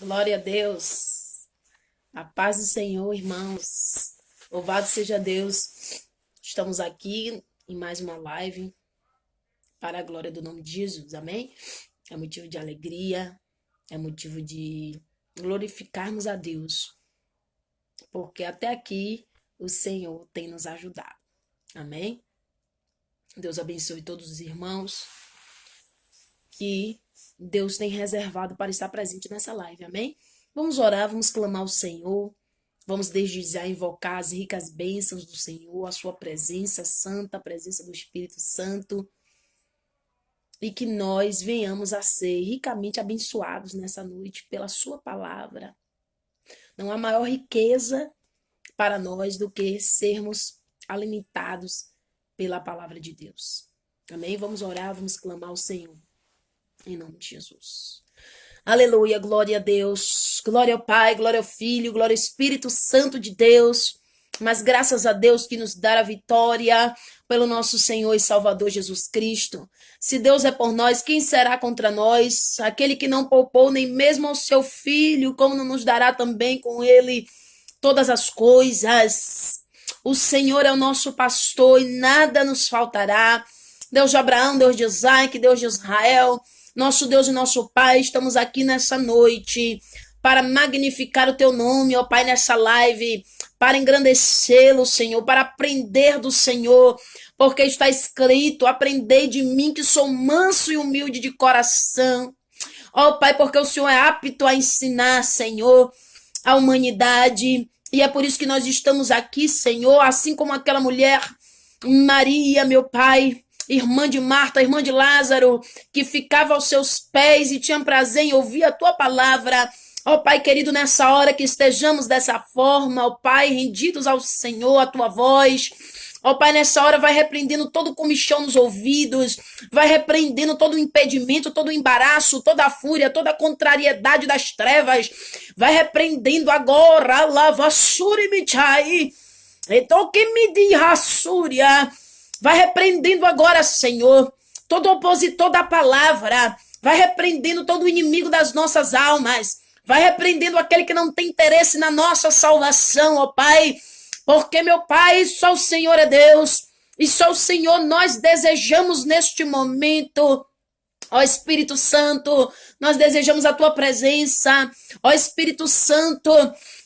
Glória a Deus. A paz do Senhor, irmãos. Louvado seja Deus. Estamos aqui em mais uma live para a glória do nome de Jesus. Amém? É motivo de alegria, é motivo de glorificarmos a Deus, porque até aqui o Senhor tem nos ajudado. Amém? Deus abençoe todos os irmãos que Deus tem reservado para estar presente nessa live. Amém? Vamos orar, vamos clamar ao Senhor. Vamos desde já invocar as ricas bênçãos do Senhor, a sua presença santa, a presença do Espírito Santo, e que nós venhamos a ser ricamente abençoados nessa noite pela sua palavra. Não há maior riqueza para nós do que sermos alimentados pela palavra de Deus. Amém? Vamos orar, vamos clamar ao Senhor, em nome de Jesus. Aleluia, glória a Deus, glória ao Pai, glória ao Filho, glória ao Espírito Santo de Deus, mas graças a Deus que nos dá a vitória pelo nosso Senhor e Salvador Jesus Cristo. Se Deus é por nós, quem será contra nós? Aquele que não poupou nem mesmo ao seu Filho, como não nos dará também com ele todas as coisas? O Senhor é o nosso pastor e nada nos faltará. Deus de Abraão, Deus de Isaac, Deus de Israel, nosso Deus e nosso Pai, estamos aqui nessa noite para magnificar o teu nome, ó Pai, nessa live, para engrandecê-lo, Senhor, para aprender do Senhor, porque está escrito: aprendei de mim que sou manso e humilde de coração. Ó Pai, porque o Senhor é apto a ensinar, Senhor, a humanidade, e é por isso que nós estamos aqui, Senhor, assim como aquela mulher, Maria, meu Pai, irmã de Marta, irmã de Lázaro, que ficava aos seus pés e tinha prazer em ouvir a tua palavra. Ó Pai querido, nessa hora que estejamos dessa forma, ó Pai, rendidos ao Senhor, a tua voz. Ó Pai, nessa hora vai repreendendo todo comichão nos ouvidos, vai repreendendo todo impedimento, todo embaraço, toda a fúria, toda a contrariedade das trevas. Vai repreendendo agora, lava surimichai, então que me diga súria. Vai repreendendo agora, Senhor, todo opositor da palavra. Vai repreendendo todo inimigo das nossas almas. Vai repreendendo aquele que não tem interesse na nossa salvação, ó Pai. Porque, meu Pai, só o Senhor é Deus. E só o Senhor nós desejamos neste momento. Ó Espírito Santo, nós desejamos a tua presença. Ó Espírito Santo,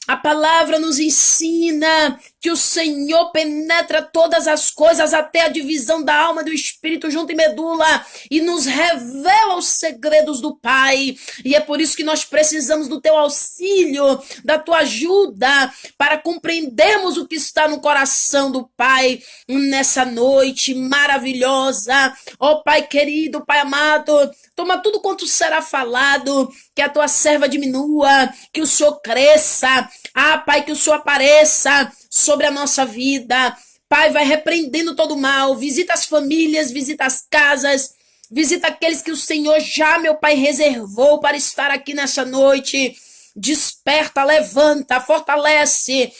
a palavra nos ensina que o Senhor penetra todas as coisas, até a divisão da alma e do espírito, junto e medula, e nos revela os segredos do Pai. E é por isso que nós precisamos do teu auxílio, da tua ajuda, para compreendermos o que está no coração do Pai nessa noite maravilhosa. Ó Pai querido, Pai amado, toma tudo quanto será falado, que a tua serva diminua, que o Senhor cresça. Ah, Pai, que o Senhor apareça sobre a nossa vida. Pai, vai repreendendo todo o mal. Visita as famílias, visita as casas, visita aqueles que o Senhor já, meu Pai, reservou para estar aqui nessa noite. Desperta, levanta, fortalece.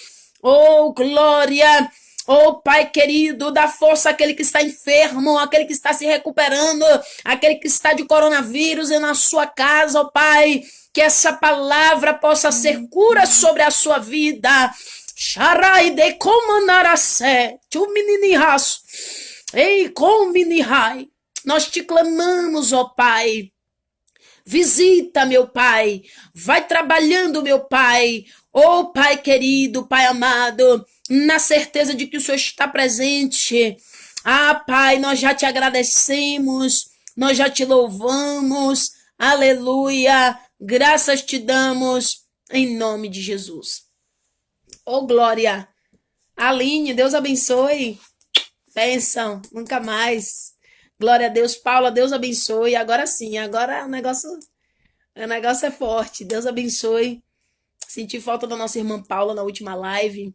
Oh, glória! Oh, Pai querido, dá força àquele que está enfermo, àquele que está se recuperando, àquele que está de coronavírus e na sua casa, oh Pai, que essa palavra possa ser cura sobre a sua vida. Sharai de comanarasé, tu meninihaço, ei, com menihai. Nós te clamamos, ó Pai. Visita, meu Pai. Vai trabalhando, meu Pai. Oh, Pai querido, Pai amado, na certeza de que o Senhor está presente. Ah, Pai, nós já te agradecemos, nós já te louvamos. Aleluia. Graças te damos em nome de Jesus. Oh, glória. Aline, Deus abençoe. Bênção, nunca mais. Glória a Deus. Paula, Deus abençoe. Agora sim, agora o negócio é forte. Deus abençoe. Senti falta da nossa irmã Paula na última live.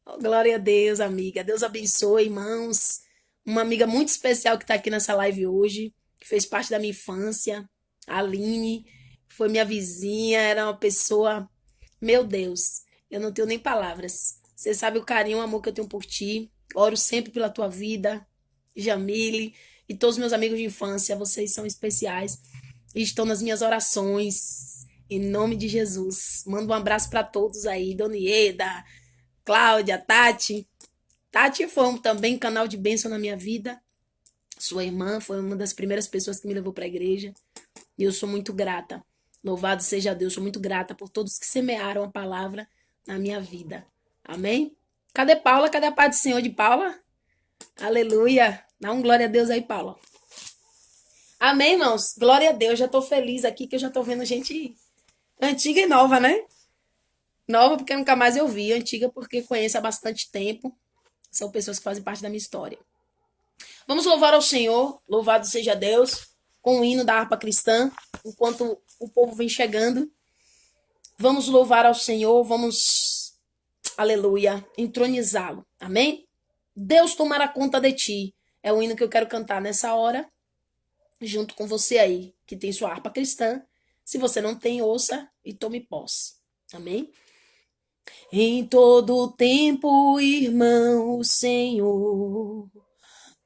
Oh, glória a Deus, amiga. Deus abençoe, irmãos. Uma amiga muito especial que está aqui nessa live hoje, que fez parte da minha infância. A Aline, foi minha vizinha, era uma pessoa... Meu Deus, eu não tenho nem palavras. Você sabe o carinho, o amor que eu tenho por ti. Oro sempre pela tua vida, Jamile, e todos os meus amigos de infância. Vocês são especiais e estão nas minhas orações. Em nome de Jesus. Manda um abraço para todos aí. Dona Ieda, Cláudia, Tati. Tati foi também um canal de bênção na minha vida. Sua irmã foi uma das primeiras pessoas que me levou para a igreja. E eu sou muito grata. Louvado seja Deus. Sou muito grata por todos que semearam a palavra na minha vida. Amém? Cadê Paula? Cadê a paz do Senhor de Paula? Aleluia. Dá um glória a Deus aí, Paula. Amém, irmãos? Glória a Deus. Já tô feliz aqui que eu já tô vendo gente antiga e nova, né? Nova porque nunca mais eu vi. Antiga porque conheço há bastante tempo. São pessoas que fazem parte da minha história. Vamos louvar ao Senhor. Louvado seja Deus. Com o hino da harpa cristã. Enquanto o povo vem chegando. Vamos louvar ao Senhor. Vamos, aleluia, entronizá-lo. Amém? Deus tomará conta de ti. É o hino que eu quero cantar nessa hora. Junto com você aí, que tem sua harpa cristã. Se você não tem, ouça e tome posse. Amém? Em todo tempo, irmão, o Senhor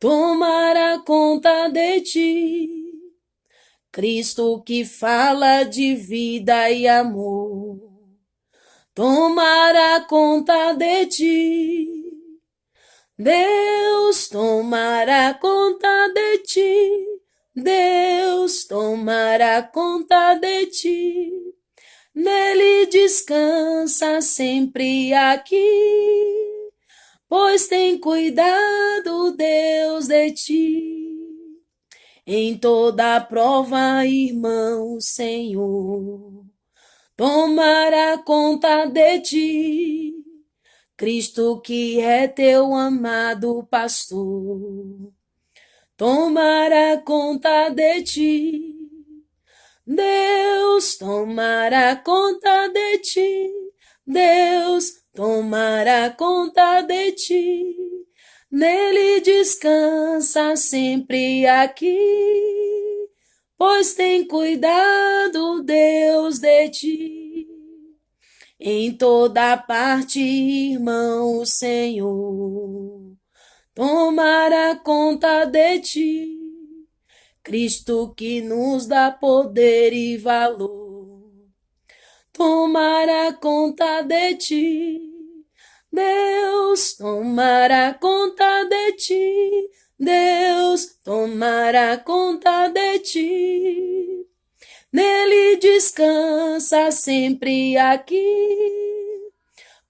tomará conta de ti. Cristo que fala de vida e amor tomará conta de ti. Deus tomará conta de ti. Deus tomará conta de ti. Nele descansa sempre aqui, pois tem cuidado Deus de ti. Em toda prova, irmão, o Senhor tomará conta de ti. Cristo que é teu amado pastor tomará conta de ti. Deus tomará conta de ti. Deus tomará conta de ti. Nele descansa sempre aqui, pois tem cuidado Deus de ti. Em toda parte, irmão, o Senhor tomará conta de ti. Cristo que nos dá poder e valor tomará conta de ti. Deus tomará conta de ti. Deus tomará conta de ti. Nele descansa sempre aqui,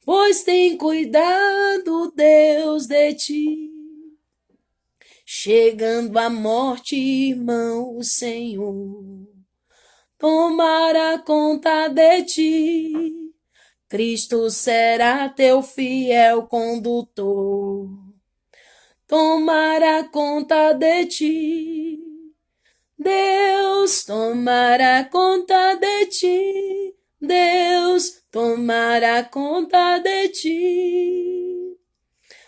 pois tem cuidado Deus de ti. Chegando a morte, irmão, o Senhor tomará conta de ti. Cristo será teu fiel condutor, tomará conta de ti. Deus tomará conta de ti. Deus tomará conta de ti.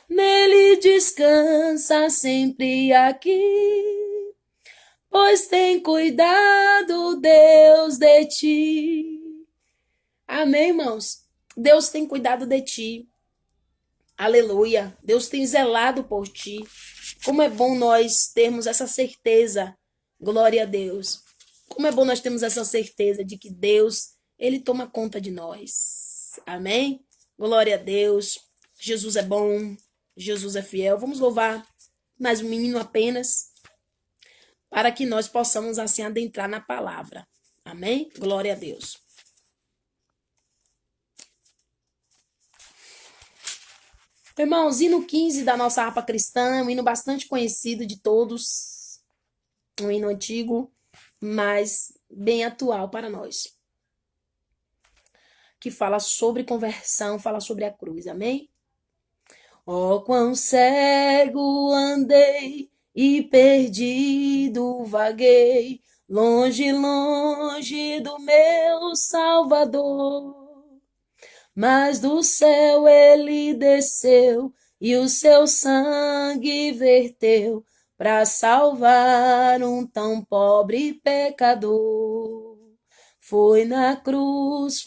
Nele descansa sempre aqui, pois tem cuidado Deus de ti. Amém, irmãos? Deus tem cuidado de ti. Aleluia. Deus tem zelado por ti. Como é bom nós termos essa certeza. Glória a Deus. Como é bom nós termos essa certeza de que Deus, Ele toma conta de nós. Amém? Glória a Deus. Jesus é bom. Jesus é fiel. Vamos louvar mais um menino apenas, para que nós possamos assim adentrar na palavra. Amém? Glória a Deus. Irmãos, hino 15 da nossa harpa cristã, um hino bastante conhecido de todos, um hino antigo, mas bem atual para nós, que fala sobre conversão, fala sobre a cruz, amém? Oh, quão cego andei e perdido vaguei, longe, longe do meu Salvador. Mas do céu ele desceu e o seu sangue verteu para salvar um tão pobre pecador. Foi na cruz,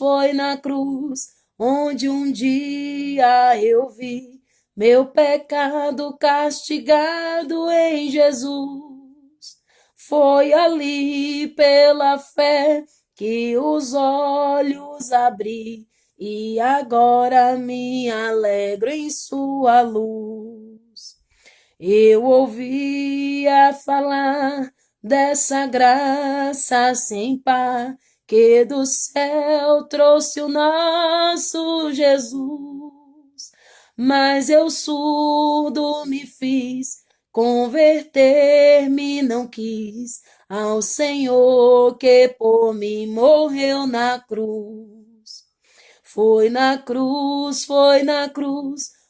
onde um dia eu vi meu pecado castigado em Jesus. Foi ali pela fé que os olhos abri, e agora me alegro em sua luz. Eu ouvia falar dessa graça sem par, que do céu trouxe o nosso Jesus. Mas eu surdo me fiz, converter-me não quis ao Senhor que por mim morreu na cruz. Foi na cruz,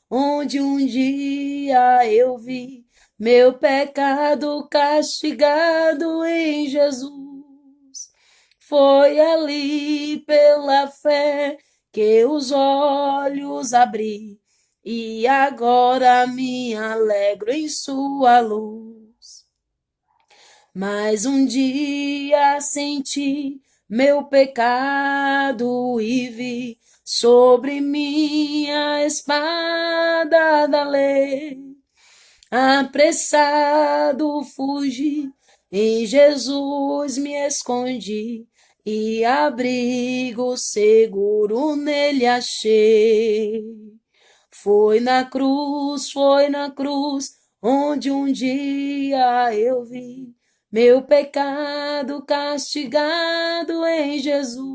onde um dia eu vi meu pecado castigado em Jesus. Foi ali pela fé que os olhos abri, e agora me alegro em sua luz. Mas um dia senti meu pecado e vi sobre minha espada da lei. Apressado fugi, em Jesus me escondi, e abrigo seguro nele achei. Foi na cruz, onde um dia eu vi meu pecado castigado em Jesus.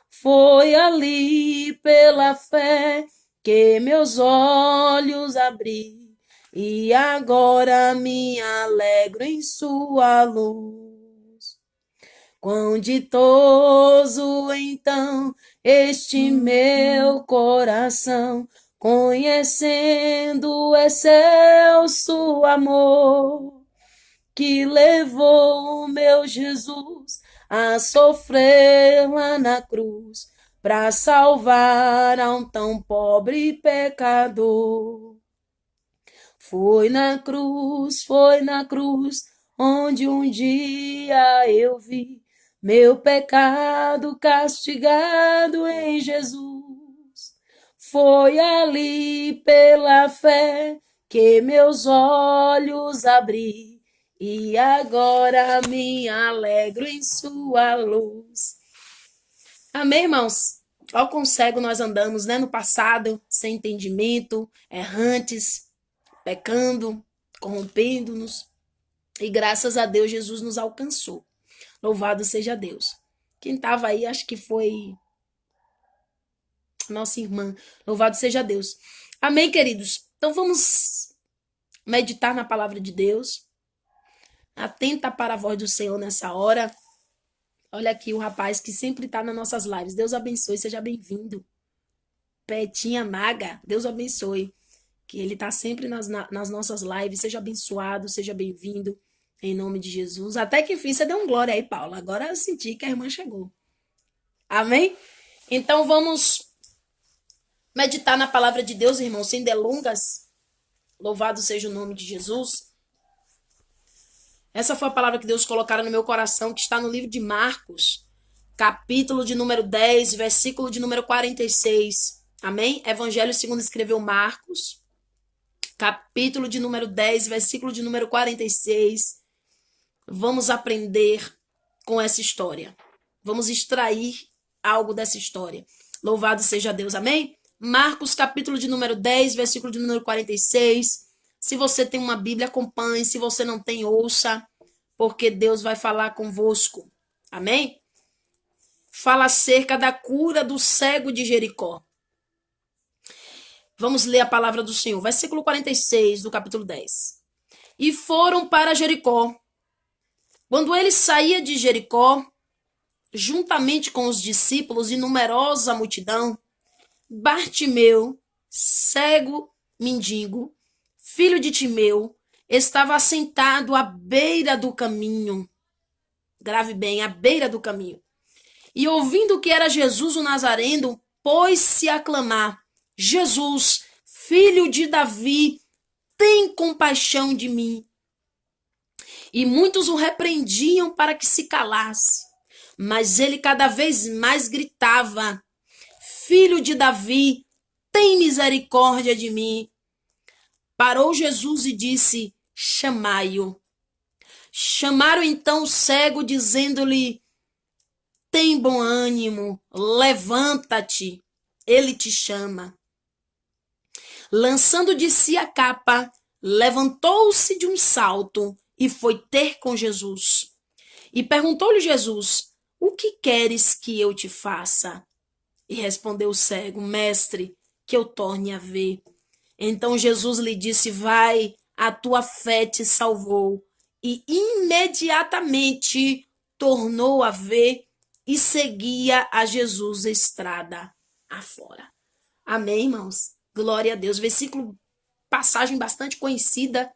Foi ali pela fé que meus olhos abri, e agora me alegro em sua luz. Quão ditoso então este meu coração, conhecendo o excelso amor, que levou o meu Jesus a sofrer lá na cruz, para salvar a um tão pobre pecador. Foi na cruz, onde um dia eu vi meu pecado castigado em Jesus. Foi ali pela fé que meus olhos abri, e agora me alegro em sua luz. Amém, irmãos? Ó, quão cego nós andamos, né? No passado, sem entendimento, errantes, pecando, corrompendo-nos. E graças a Deus, Jesus nos alcançou. Louvado seja Deus. Quem estava aí, acho que foi nossa irmã. Louvado seja Deus. Amém, queridos? Então vamos meditar na palavra de Deus. Atenta para a voz do Senhor nessa hora. Olha aqui o rapaz que sempre está nas nossas lives. Deus abençoe, seja bem-vindo. Petinha Maga, Deus abençoe. Que ele está sempre nas nossas lives. Seja abençoado, seja bem-vindo. Em nome de Jesus. Até que enfim você deu um glória aí, Paula. Agora eu senti que a irmã chegou. Amém? Então vamos meditar na palavra de Deus, irmão, sem delongas. Louvado seja o nome de Jesus. Essa foi a palavra que Deus colocara no meu coração, que está no livro de Marcos, capítulo de número 10, versículo de número 46. Amém? Evangelho segundo escreveu Marcos, capítulo de número 10, versículo de número 46. Vamos aprender com essa história. Vamos extrair algo dessa história. Louvado seja Deus, amém? Marcos, capítulo de número 10, versículo de número 46. Se você tem uma Bíblia, acompanhe. Se você não tem, ouça, porque Deus vai falar convosco. Amém? Fala acerca da cura do cego de Jericó. Vamos ler a palavra do Senhor. Versículo 46 do capítulo 10. E foram para Jericó. Quando ele saía de Jericó, juntamente com os discípulos e numerosa multidão, Bartimeu, cego mendigo, filho de Timeu, estava assentado à beira do caminho. Grave bem, à beira do caminho. E ouvindo que era Jesus o Nazareno, pôs-se a clamar: Jesus, filho de Davi, tem compaixão de mim. E muitos o repreendiam para que se calasse. Mas ele cada vez mais gritava: Filho de Davi, tem misericórdia de mim. Parou Jesus e disse: chamai-o. Chamaram então o cego, dizendo-lhe: tem bom ânimo, levanta-te, ele te chama. Lançando de si a capa, levantou-se de um salto e foi ter com Jesus. E perguntou-lhe Jesus: o que queres que eu te faça? E respondeu o cego: mestre, que eu torne a ver. Então Jesus lhe disse: vai, a tua fé te salvou. E imediatamente tornou a ver e seguia a Jesus estrada afora. Amém, irmãos? Glória a Deus. Versículo, passagem bastante conhecida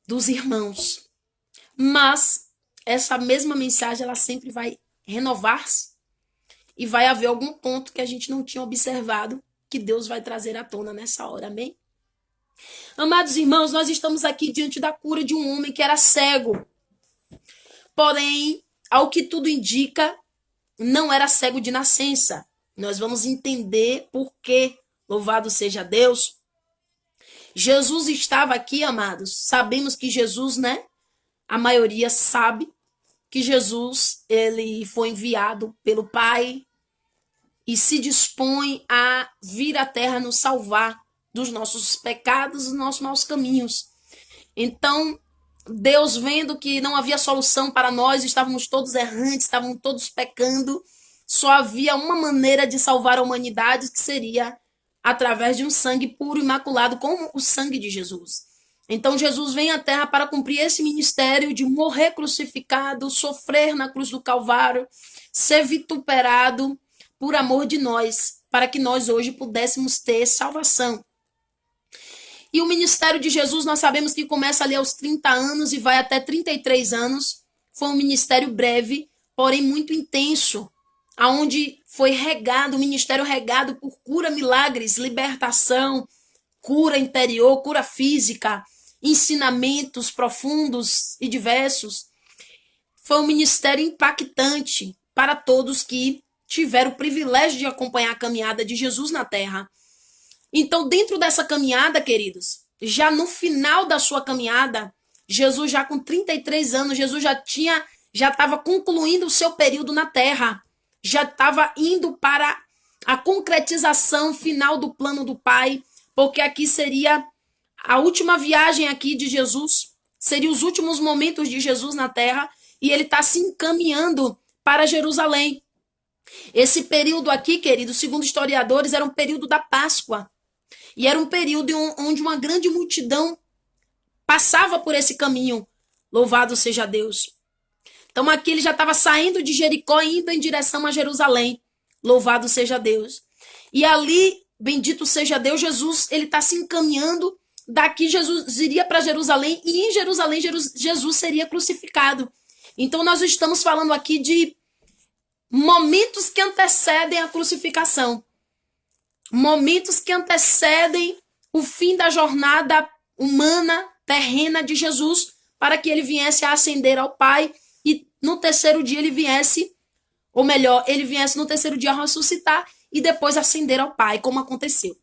dos irmãos. Mas essa mesma mensagem, ela sempre vai renovar-se e vai haver algum ponto que a gente não tinha observado que Deus vai trazer à tona nessa hora. Amém? Amados irmãos, nós estamos aqui diante da cura de um homem que era cego. Porém, ao que tudo indica, não era cego de nascença. Nós vamos entender por quê. Louvado seja Deus. Jesus estava aqui, amados. Sabemos que Jesus, né? A maioria sabe que Jesus, ele foi enviado pelo Pai e se dispõe a vir à terra nos salvar dos nossos pecados, dos nossos maus caminhos. Então, Deus, vendo que não havia solução para nós, estávamos todos errantes, estávamos todos pecando, só havia uma maneira de salvar a humanidade, que seria através de um sangue puro, imaculado, como o sangue de Jesus. Então, Jesus vem à terra para cumprir esse ministério de morrer crucificado, sofrer na cruz do Calvário, ser vituperado por amor de nós, para que nós hoje pudéssemos ter salvação. E o ministério de Jesus, nós sabemos que começa ali aos 30 anos e vai até 33 anos. Foi um ministério breve, porém muito intenso, aonde foi regado, o ministério regado por cura, milagres, libertação, cura interior, cura física, ensinamentos profundos e diversos. Foi um ministério impactante para todos que tiveram o privilégio de acompanhar a caminhada de Jesus na terra. Então, dentro dessa caminhada, queridos, já no final da sua caminhada, Jesus já com 33 anos, Jesus já estava concluindo o seu período na terra, já estava indo para a concretização final do plano do Pai, porque aqui seria a última viagem aqui de Jesus, seriam os últimos momentos de Jesus na terra, e ele está se encaminhando para Jerusalém. Esse período aqui, queridos, segundo historiadores, era um período da Páscoa. E era um período onde uma grande multidão passava por esse caminho. Louvado seja Deus. Então aqui ele já estava saindo de Jericó e indo em direção a Jerusalém. Louvado seja Deus. E ali, bendito seja Deus, Jesus, ele está se encaminhando. Daqui Jesus iria para Jerusalém e em Jerusalém Jesus seria crucificado. Então nós estamos falando aqui de momentos que antecedem a crucificação. Momentos que antecedem o fim da jornada humana, terrena de Jesus, para que ele viesse a ascender ao Pai e no terceiro dia ele viesse, ou melhor, ele viesse no terceiro dia a ressuscitar e depois ascender ao Pai, como aconteceu.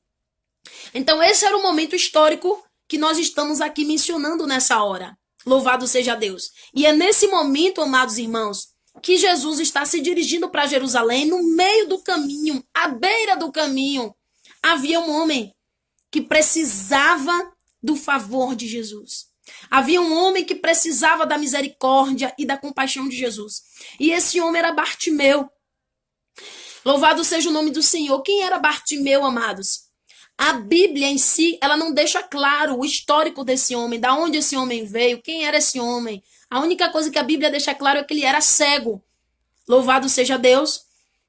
Então esse era o momento histórico que nós estamos aqui mencionando nessa hora. Louvado seja Deus. E é nesse momento, amados irmãos, que Jesus está se dirigindo para Jerusalém. No meio do caminho, à beira do caminho, havia um homem que precisava do favor de Jesus. Havia um homem que precisava da misericórdia e da compaixão de Jesus. E esse homem era Bartimeu. Louvado seja o nome do Senhor. Quem era Bartimeu, amados? A Bíblia em si, ela não deixa claro o histórico desse homem, da onde esse homem veio, quem era esse homem. A única coisa que a Bíblia deixa claro é que ele era cego. Louvado seja Deus.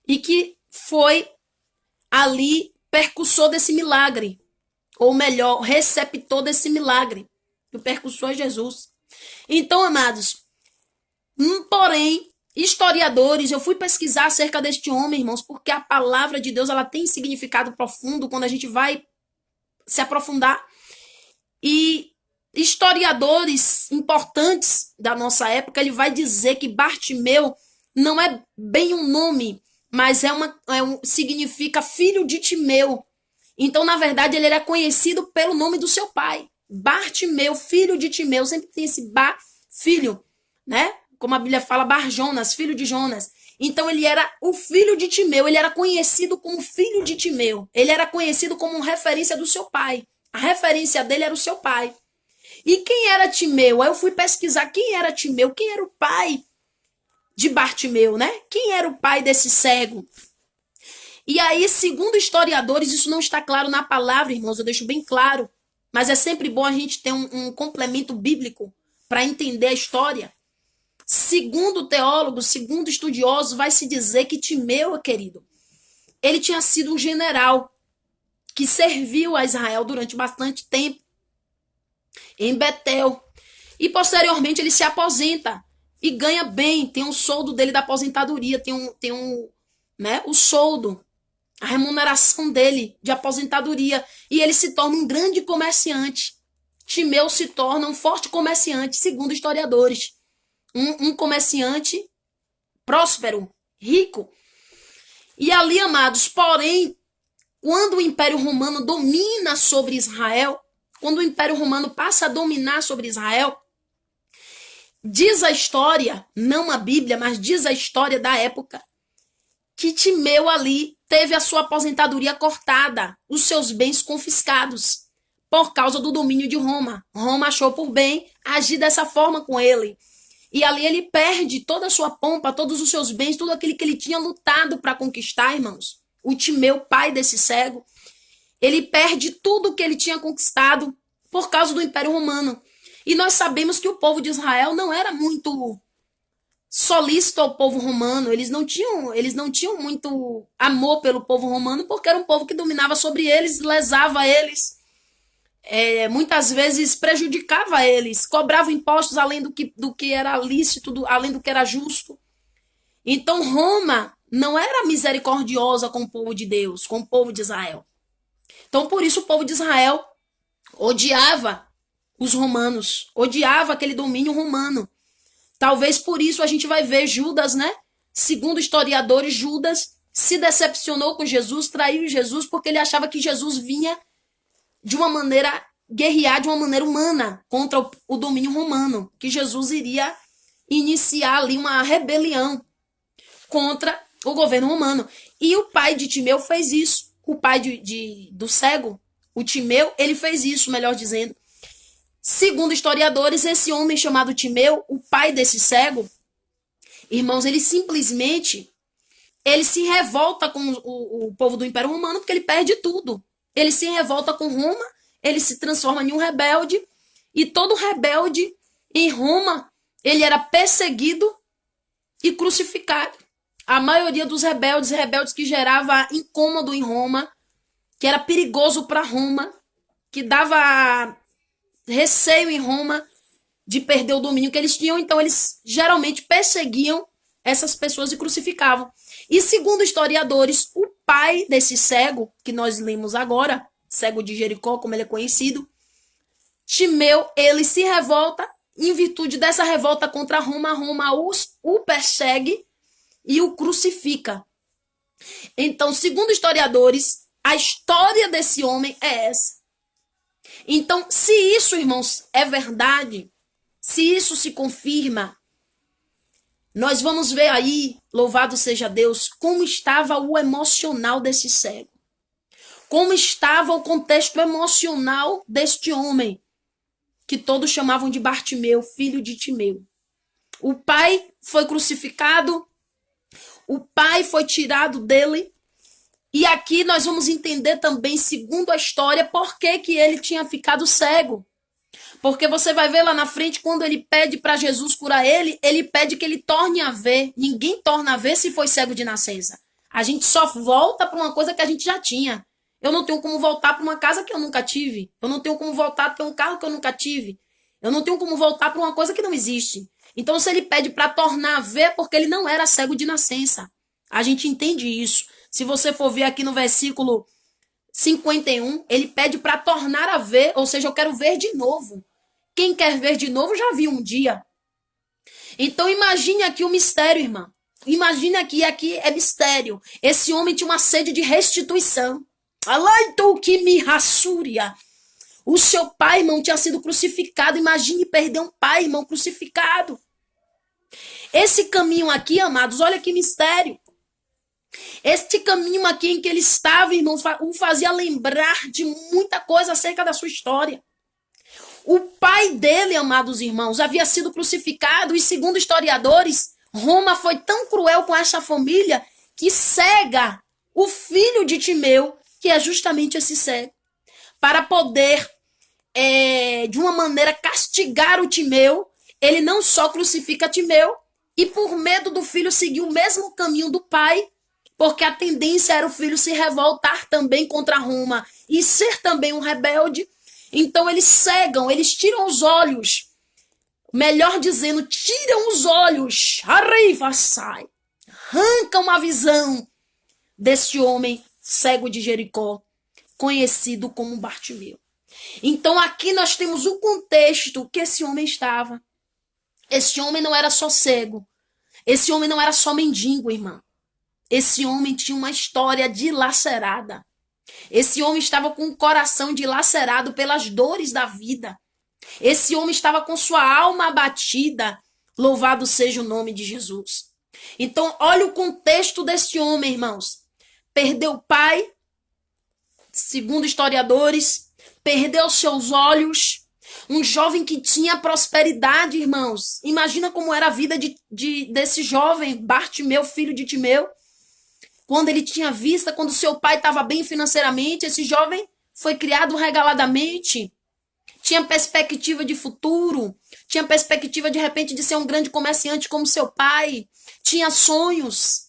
E que foi ali percussor desse milagre. Ou melhor, receptor desse milagre. O percussor é Jesus. Então, amados, porém, historiadores, eu fui pesquisar acerca deste homem, irmãos, porque a palavra de Deus, ela tem significado profundo quando a gente vai se aprofundar. E historiadores importantes da nossa época, ele vai dizer que Bartimeu não é bem um nome, mas significa filho de Timeu. Então, na verdade, ele era conhecido pelo nome do seu pai. Bartimeu, filho de Timeu. Sempre tem esse filho, né? como a Bíblia fala, Bar-Jonas, filho de Jonas. Então ele era o filho de Timeu, ele era conhecido como filho de Timeu. Ele era conhecido como referência do seu pai. A referência dele era o seu pai. E quem era Timeu? Aí eu fui pesquisar quem era Timeu, quem era o pai de Bartimeu, né? Quem era o pai desse cego? E aí, segundo historiadores, isso não está claro na palavra, irmãos, eu deixo bem claro. Mas é sempre bom a gente ter um complemento bíblico para entender a história. Segundo teólogos, segundo estudiosos, vai se dizer que Timeu, querido, ele tinha sido um general que serviu a Israel durante bastante tempo em Betel. E posteriormente ele se aposenta e ganha bem, tem um soldo dele da aposentadoria, tem né, o soldo, a remuneração dele de aposentadoria. E ele se torna um grande comerciante. Timeu se torna um forte comerciante, segundo historiadores. Um comerciante próspero, rico. E ali, amados, porém, quando o Império Romano domina sobre Israel, quando o Império Romano passa a dominar sobre Israel, diz a história, não a Bíblia, mas diz a história da época, que Timeu ali teve a sua aposentadoria cortada, os seus bens confiscados, por causa do domínio de Roma. Roma achou por bem agir dessa forma com ele. E ali ele perde toda a sua pompa, todos os seus bens, tudo aquilo que ele tinha lutado para conquistar, irmãos. O Timeu, pai desse cego, ele perde tudo que ele tinha conquistado por causa do Império Romano. E nós sabemos que o povo de Israel não era muito solícito ao povo romano. Eles não tinham muito amor pelo povo romano, porque era um povo que dominava sobre eles, lesava eles. Muitas vezes prejudicava eles, cobrava impostos além do que era lícito, além do que era justo. Então Roma não era misericordiosa com o povo de Deus, com o povo de Israel. Então por isso o povo de Israel odiava os romanos, odiava aquele domínio romano. Talvez por isso a gente vai ver Judas, né? Segundo historiadores, Judas se decepcionou com Jesus, traiu Jesus porque ele achava que Jesus vinha de uma maneira, guerrear de uma maneira humana contra o domínio romano, que Jesus iria iniciar ali uma rebelião contra o governo romano. E o pai de Timeu fez isso. O pai do cego, o Timeu, ele fez isso, melhor dizendo. Segundo historiadores, esse homem chamado Timeu, o pai desse cego, irmãos, ele simplesmente se revolta com o povo do Império Romano porque ele perde tudo. Ele se revolta com Roma, ele se transforma em um rebelde, e todo rebelde em Roma, ele era perseguido e crucificado. A maioria dos rebeldes que gerava incômodo em Roma, que era perigoso para Roma, que dava receio em Roma de perder o domínio que eles tinham, então eles geralmente perseguiam essas pessoas e crucificavam. E segundo historiadores, o pai desse cego, que nós lemos agora, cego de Jericó, como ele é conhecido, Timeu, ele se revolta, em virtude dessa revolta contra Roma, Roma o persegue e o crucifica. Então, segundo historiadores, a história desse homem é essa. Então, se isso, irmãos, é verdade, se isso se confirma, nós vamos ver aí, louvado seja Deus, como estava o emocional desse cego. Como estava o contexto emocional deste homem, que todos chamavam de Bartimeu, filho de Timeu. O pai foi crucificado, o pai foi tirado dele, e aqui nós vamos entender também, segundo a história, por que ele tinha ficado cego. Porque você vai ver lá na frente, quando ele pede para Jesus curar ele, ele pede que ele torne a ver. Ninguém torna a ver se foi cego de nascença. A gente só volta para uma coisa que a gente já tinha. Eu não tenho como voltar para uma casa que eu nunca tive. Eu não tenho como voltar para um carro que eu nunca tive. Eu não tenho como voltar para uma coisa que não existe. Então, se ele pede para tornar a ver, porque ele não era cego de nascença. A gente entende isso. Se você for ver aqui no versículo 51, ele pede para tornar a ver, ou seja, eu quero ver de novo. Quem quer ver de novo já viu um dia. Então imagine aqui o mistério, irmã. Imagine aqui é mistério. Esse homem tinha uma sede de restituição. Alaitou que me rassúria. O seu pai, irmão, tinha sido crucificado. Imagine perder um pai, irmão, crucificado. Esse caminho aqui, amados, olha que mistério. Este caminho aqui em que ele estava, irmãos, o fazia lembrar de muita coisa acerca da sua história. O pai dele, amados irmãos, havia sido crucificado e, segundo historiadores, Roma foi tão cruel com essa família que cega o filho de Timeu, que é justamente esse cego, para poder, de uma maneira, castigar o Timeu. Ele não só crucifica Timeu e, por medo do filho seguir o mesmo caminho do pai, porque a tendência era o filho se revoltar também contra Roma e ser também um rebelde. Então eles cegam, eles tiram os olhos, melhor dizendo, tiram os olhos, arrancam a visão desse homem cego de Jericó, conhecido como Bartimeu. Então aqui nós temos o contexto que esse homem estava. Esse homem não era só cego, esse homem não era só mendigo, irmão. Esse homem tinha uma história dilacerada. Esse homem estava com o coração dilacerado pelas dores da vida. Esse homem estava com sua alma abatida. Louvado seja o nome de Jesus. Então, olha o contexto desse homem, irmãos. Perdeu o pai, segundo historiadores, perdeu seus olhos. Um jovem que tinha prosperidade, irmãos. Imagina como era a vida desse jovem, Bartimeu, filho de Timeu. Quando ele tinha vista, quando seu pai estava bem financeiramente, esse jovem foi criado regaladamente. Tinha perspectiva de futuro, tinha perspectiva de repente de ser um grande comerciante como seu pai, tinha sonhos.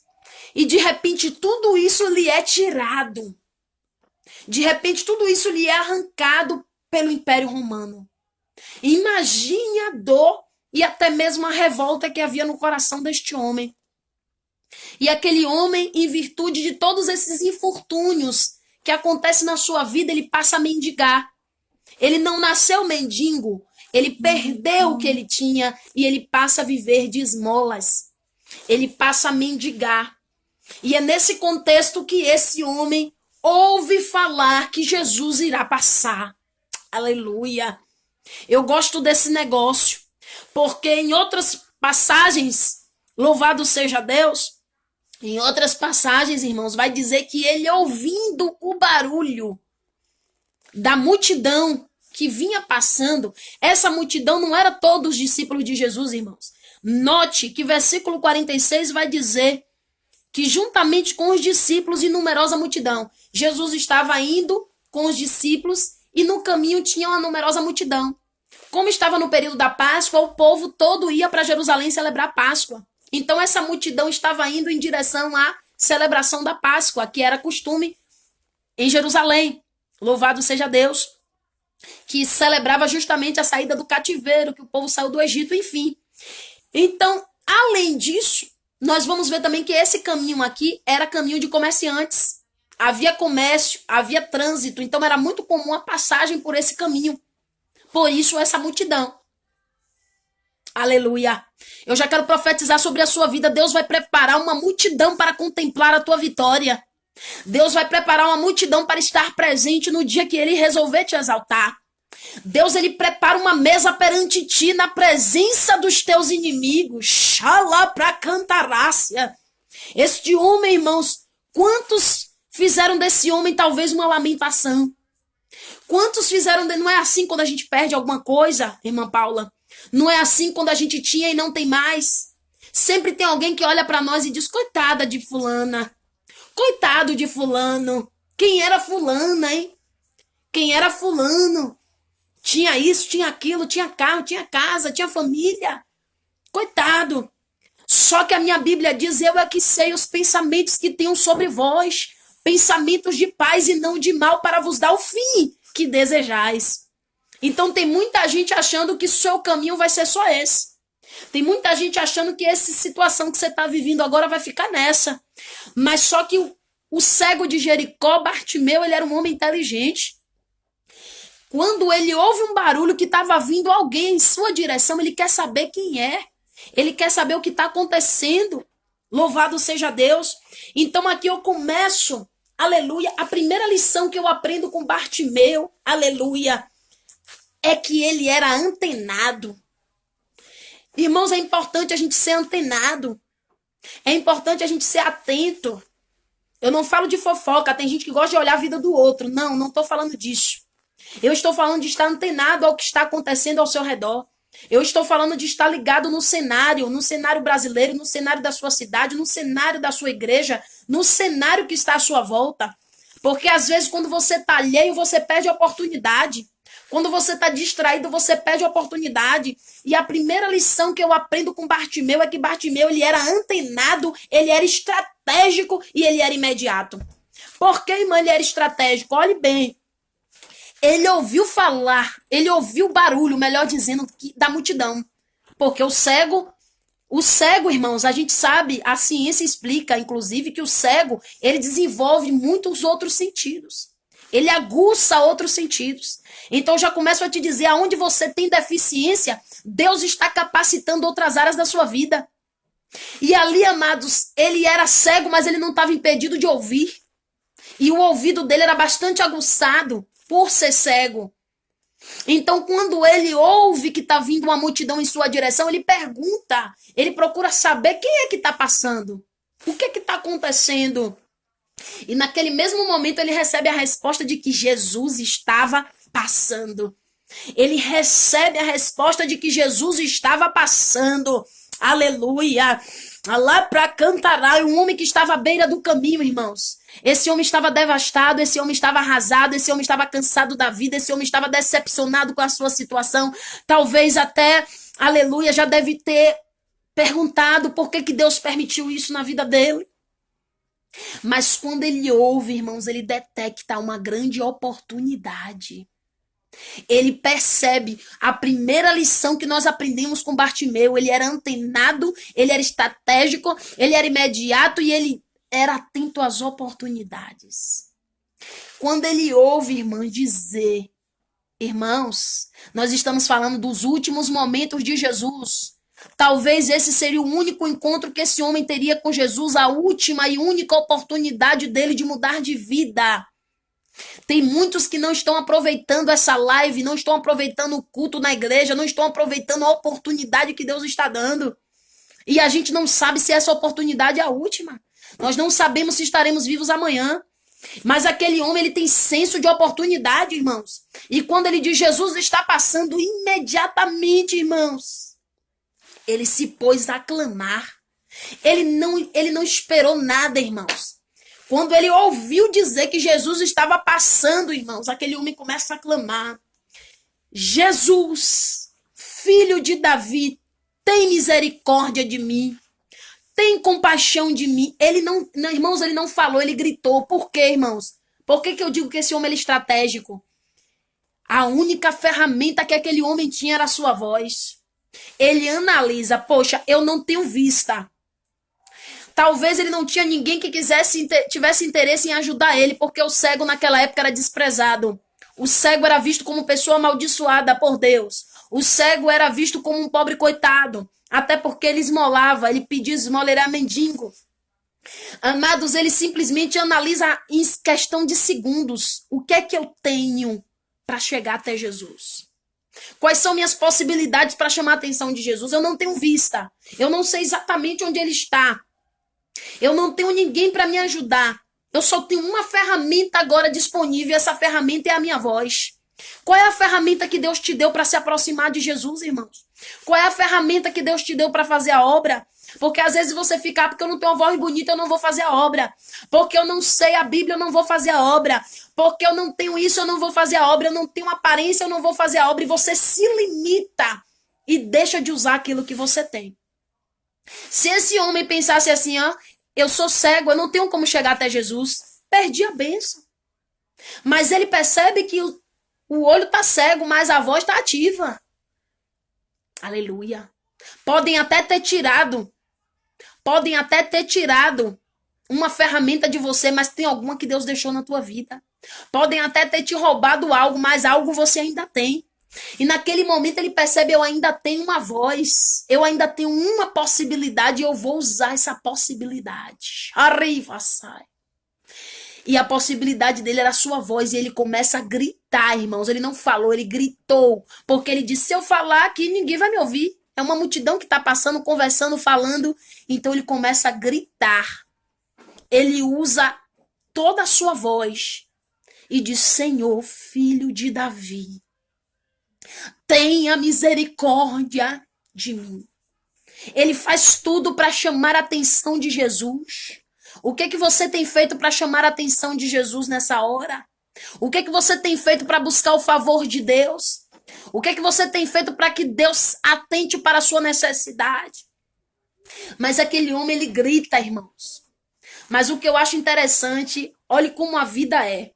E de repente tudo isso lhe é tirado. De repente tudo isso lhe é arrancado pelo Império Romano. Imagine a dor e até mesmo a revolta que havia no coração deste homem. E aquele homem, em virtude de todos esses infortúnios que acontecem na sua vida, ele passa a mendigar. Ele não nasceu mendigo, ele perdeu o que ele tinha e ele passa a viver de esmolas. Ele passa a mendigar. E é nesse contexto que esse homem ouve falar que Jesus irá passar. Aleluia! Eu gosto desse negócio, porque em outras passagens, louvado seja Deus, em outras passagens, irmãos, vai dizer que ele, ouvindo o barulho da multidão que vinha passando, essa multidão não era todos os discípulos de Jesus, irmãos. Note que versículo 46 vai dizer que juntamente com os discípulos e numerosa multidão, Jesus estava indo com os discípulos e no caminho tinha uma numerosa multidão. Como estava no período da Páscoa, o povo todo ia para Jerusalém celebrar a Páscoa. Então essa multidão estava indo em direção à celebração da Páscoa, que era costume em Jerusalém. Louvado seja Deus, que celebrava justamente a saída do cativeiro, que o povo saiu do Egito, enfim. Então, além disso, nós vamos ver também que esse caminho aqui era caminho de comerciantes. Havia comércio, havia trânsito, então era muito comum a passagem por esse caminho. Por isso essa multidão. Aleluia. Eu já quero profetizar sobre a sua vida. Deus vai preparar uma multidão para contemplar a tua vitória. Deus vai preparar uma multidão para estar presente no dia que Ele resolver te exaltar. Deus, Ele prepara uma mesa perante ti na presença dos teus inimigos. Xalá pra cantarácia. Este homem, irmãos, quantos fizeram desse homem talvez uma lamentação? Quantos fizeram... Não é assim quando a gente perde alguma coisa, irmã Paula? Não é assim quando a gente tinha e não tem mais? Sempre tem alguém que olha para nós e diz, coitada de fulana. Coitado de fulano. Quem era fulana, hein? Quem era fulano? Tinha isso, tinha aquilo, tinha carro, tinha casa, tinha família. Coitado. Só que a minha Bíblia diz, eu é que sei os pensamentos que tenho sobre vós. Pensamentos de paz e não de mal para vos dar o fim que desejais. Então tem muita gente achando que o seu caminho vai ser só esse. Tem muita gente achando que essa situação que você está vivendo agora vai ficar nessa. Mas só que o cego de Jericó, Bartimeu, ele era um homem inteligente. Quando ele ouve um barulho que estava vindo alguém em sua direção, ele quer saber quem é. Ele quer saber o que está acontecendo. Louvado seja Deus. Então aqui eu começo, aleluia, a primeira lição que eu aprendo com Bartimeu, aleluia, é que ele era antenado. Irmãos, é importante a gente ser antenado. É importante a gente ser atento. Eu não falo de fofoca, tem gente que gosta de olhar a vida do outro. Não, não estou falando disso. Eu estou falando de estar antenado ao que está acontecendo ao seu redor. Eu estou falando de estar ligado no cenário brasileiro, no cenário da sua cidade, no cenário da sua igreja, no cenário que está à sua volta. Porque às vezes quando você está alheio, você perde a oportunidade. Quando você está distraído, você perde a oportunidade. E a primeira lição que eu aprendo com Bartimeu é que Bartimeu ele era antenado, ele era estratégico e ele era imediato. Por que, irmã, ele era estratégico? Olhe bem. Ele ouviu falar, ele ouviu o barulho, melhor dizendo, da multidão. Porque o cego, irmãos, a gente sabe, a ciência explica, inclusive, que o cego, ele desenvolve muitos outros sentidos. Ele aguça outros sentidos. Então, já começo a te dizer, aonde você tem deficiência, Deus está capacitando outras áreas da sua vida. E ali, amados, ele era cego, mas ele não estava impedido de ouvir. E o ouvido dele era bastante aguçado por ser cego. Então, quando ele ouve que está vindo uma multidão em sua direção, ele pergunta, ele procura saber quem é que está passando. O que é que está acontecendo? E naquele mesmo momento ele recebe a resposta de que Jesus estava passando. Ele recebe a resposta de que Jesus estava passando. Aleluia! Lá para Cantarai, um homem que estava à beira do caminho, irmãos. Esse homem estava devastado, esse homem estava arrasado, esse homem estava cansado da vida, esse homem estava decepcionado com a sua situação. Talvez até, aleluia, já deve ter perguntado por que Deus permitiu isso na vida dele. Mas quando ele ouve, irmãos, ele detecta uma grande oportunidade. Ele percebe a primeira lição que nós aprendemos com Bartimeu. Ele era antenado, ele era estratégico, ele era imediato e ele era atento às oportunidades. Quando ele ouve, irmãos, nós estamos falando dos últimos momentos de Jesus. Talvez esse seria o único encontro que esse homem teria com Jesus, a última e única oportunidade dele de mudar de vida. Tem muitos que não estão aproveitando essa live, não estão aproveitando o culto na igreja, não estão aproveitando a oportunidade que Deus está dando. E a gente não sabe se essa oportunidade é a última. Nós não sabemos se estaremos vivos amanhã. Mas aquele homem, ele tem senso de oportunidade, irmãos. E quando ele diz Jesus está passando, imediatamente, irmãos, ele se pôs a clamar. Ele não esperou nada, irmãos. Quando ele ouviu dizer que Jesus estava passando, irmãos, aquele homem começa a clamar. Jesus, filho de Davi, tem misericórdia de mim. Tem compaixão de mim. Irmãos, ele não falou, ele gritou. Por quê, irmãos? Por que eu digo que esse homem é estratégico? A única ferramenta que aquele homem tinha era a sua voz. Ele analisa, poxa, eu não tenho vista. Talvez ele não tinha ninguém que tivesse interesse em ajudar ele, porque o cego naquela época era desprezado. O cego era visto como pessoa amaldiçoada por Deus. O cego era visto como um pobre coitado, até porque ele esmolava, ele pedia esmola, ele era mendigo. Amados, ele simplesmente analisa em questão de segundos. O que é que eu tenho para chegar até Jesus? Quais são minhas possibilidades para chamar a atenção de Jesus? Eu não tenho vista. Eu não sei exatamente onde ele está. Eu não tenho ninguém para me ajudar. Eu só tenho uma ferramenta agora disponível. Essa ferramenta é a minha voz. Qual é a ferramenta que Deus te deu para se aproximar de Jesus, irmãos? Qual é a ferramenta que Deus te deu para fazer a obra? Porque às vezes você fica, porque eu não tenho uma voz bonita, eu não vou fazer a obra. Porque eu não sei a Bíblia, eu não vou fazer a obra. Porque eu não tenho isso, eu não vou fazer a obra. Eu não tenho aparência, eu não vou fazer a obra. E você se limita e deixa de usar aquilo que você tem. Se esse homem pensasse assim, eu sou cego, eu não tenho como chegar até Jesus, perdi a bênção. Mas ele percebe que o olho está cego, mas a voz está ativa. Aleluia. Podem até ter tirado uma ferramenta de você, mas tem alguma que Deus deixou na tua vida. Podem até ter te roubado algo, mas algo você ainda tem. E naquele momento ele percebe, eu ainda tenho uma voz, eu ainda tenho uma possibilidade e eu vou usar essa possibilidade. Arriva, sai. E a possibilidade dele era a sua voz e ele começa a gritar, irmãos. Ele não falou, ele gritou, porque ele disse, se eu falar aqui, ninguém vai me ouvir. É uma multidão que está passando, conversando, falando. Então ele começa a gritar. Ele usa toda a sua voz e diz: Senhor, filho de Davi, tenha misericórdia de mim. Ele faz tudo para chamar a atenção de Jesus. O que você tem feito para chamar a atenção de Jesus nessa hora? O que você tem feito para buscar o favor de Deus? O que você tem feito para que Deus atente para a sua necessidade? Mas aquele homem, ele grita, irmãos. Mas o que eu acho interessante, olhe como a vida é.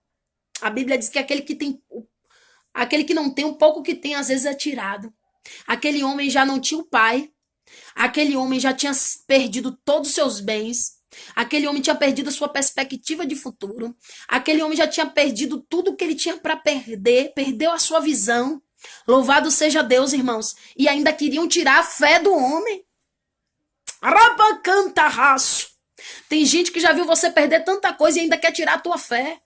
A Bíblia diz que aquele que não tem, o pouco que tem, às vezes é tirado. Aquele homem já não tinha o pai. Aquele homem já tinha perdido todos os seus bens. Aquele homem tinha perdido a sua perspectiva de futuro. Aquele homem já tinha perdido tudo que ele tinha para perder. Perdeu a sua visão. Louvado seja Deus, irmãos. E ainda queriam tirar a fé do homem. Arabacantarraço. Tem gente que já viu você perder tanta coisa e ainda quer tirar a tua fé.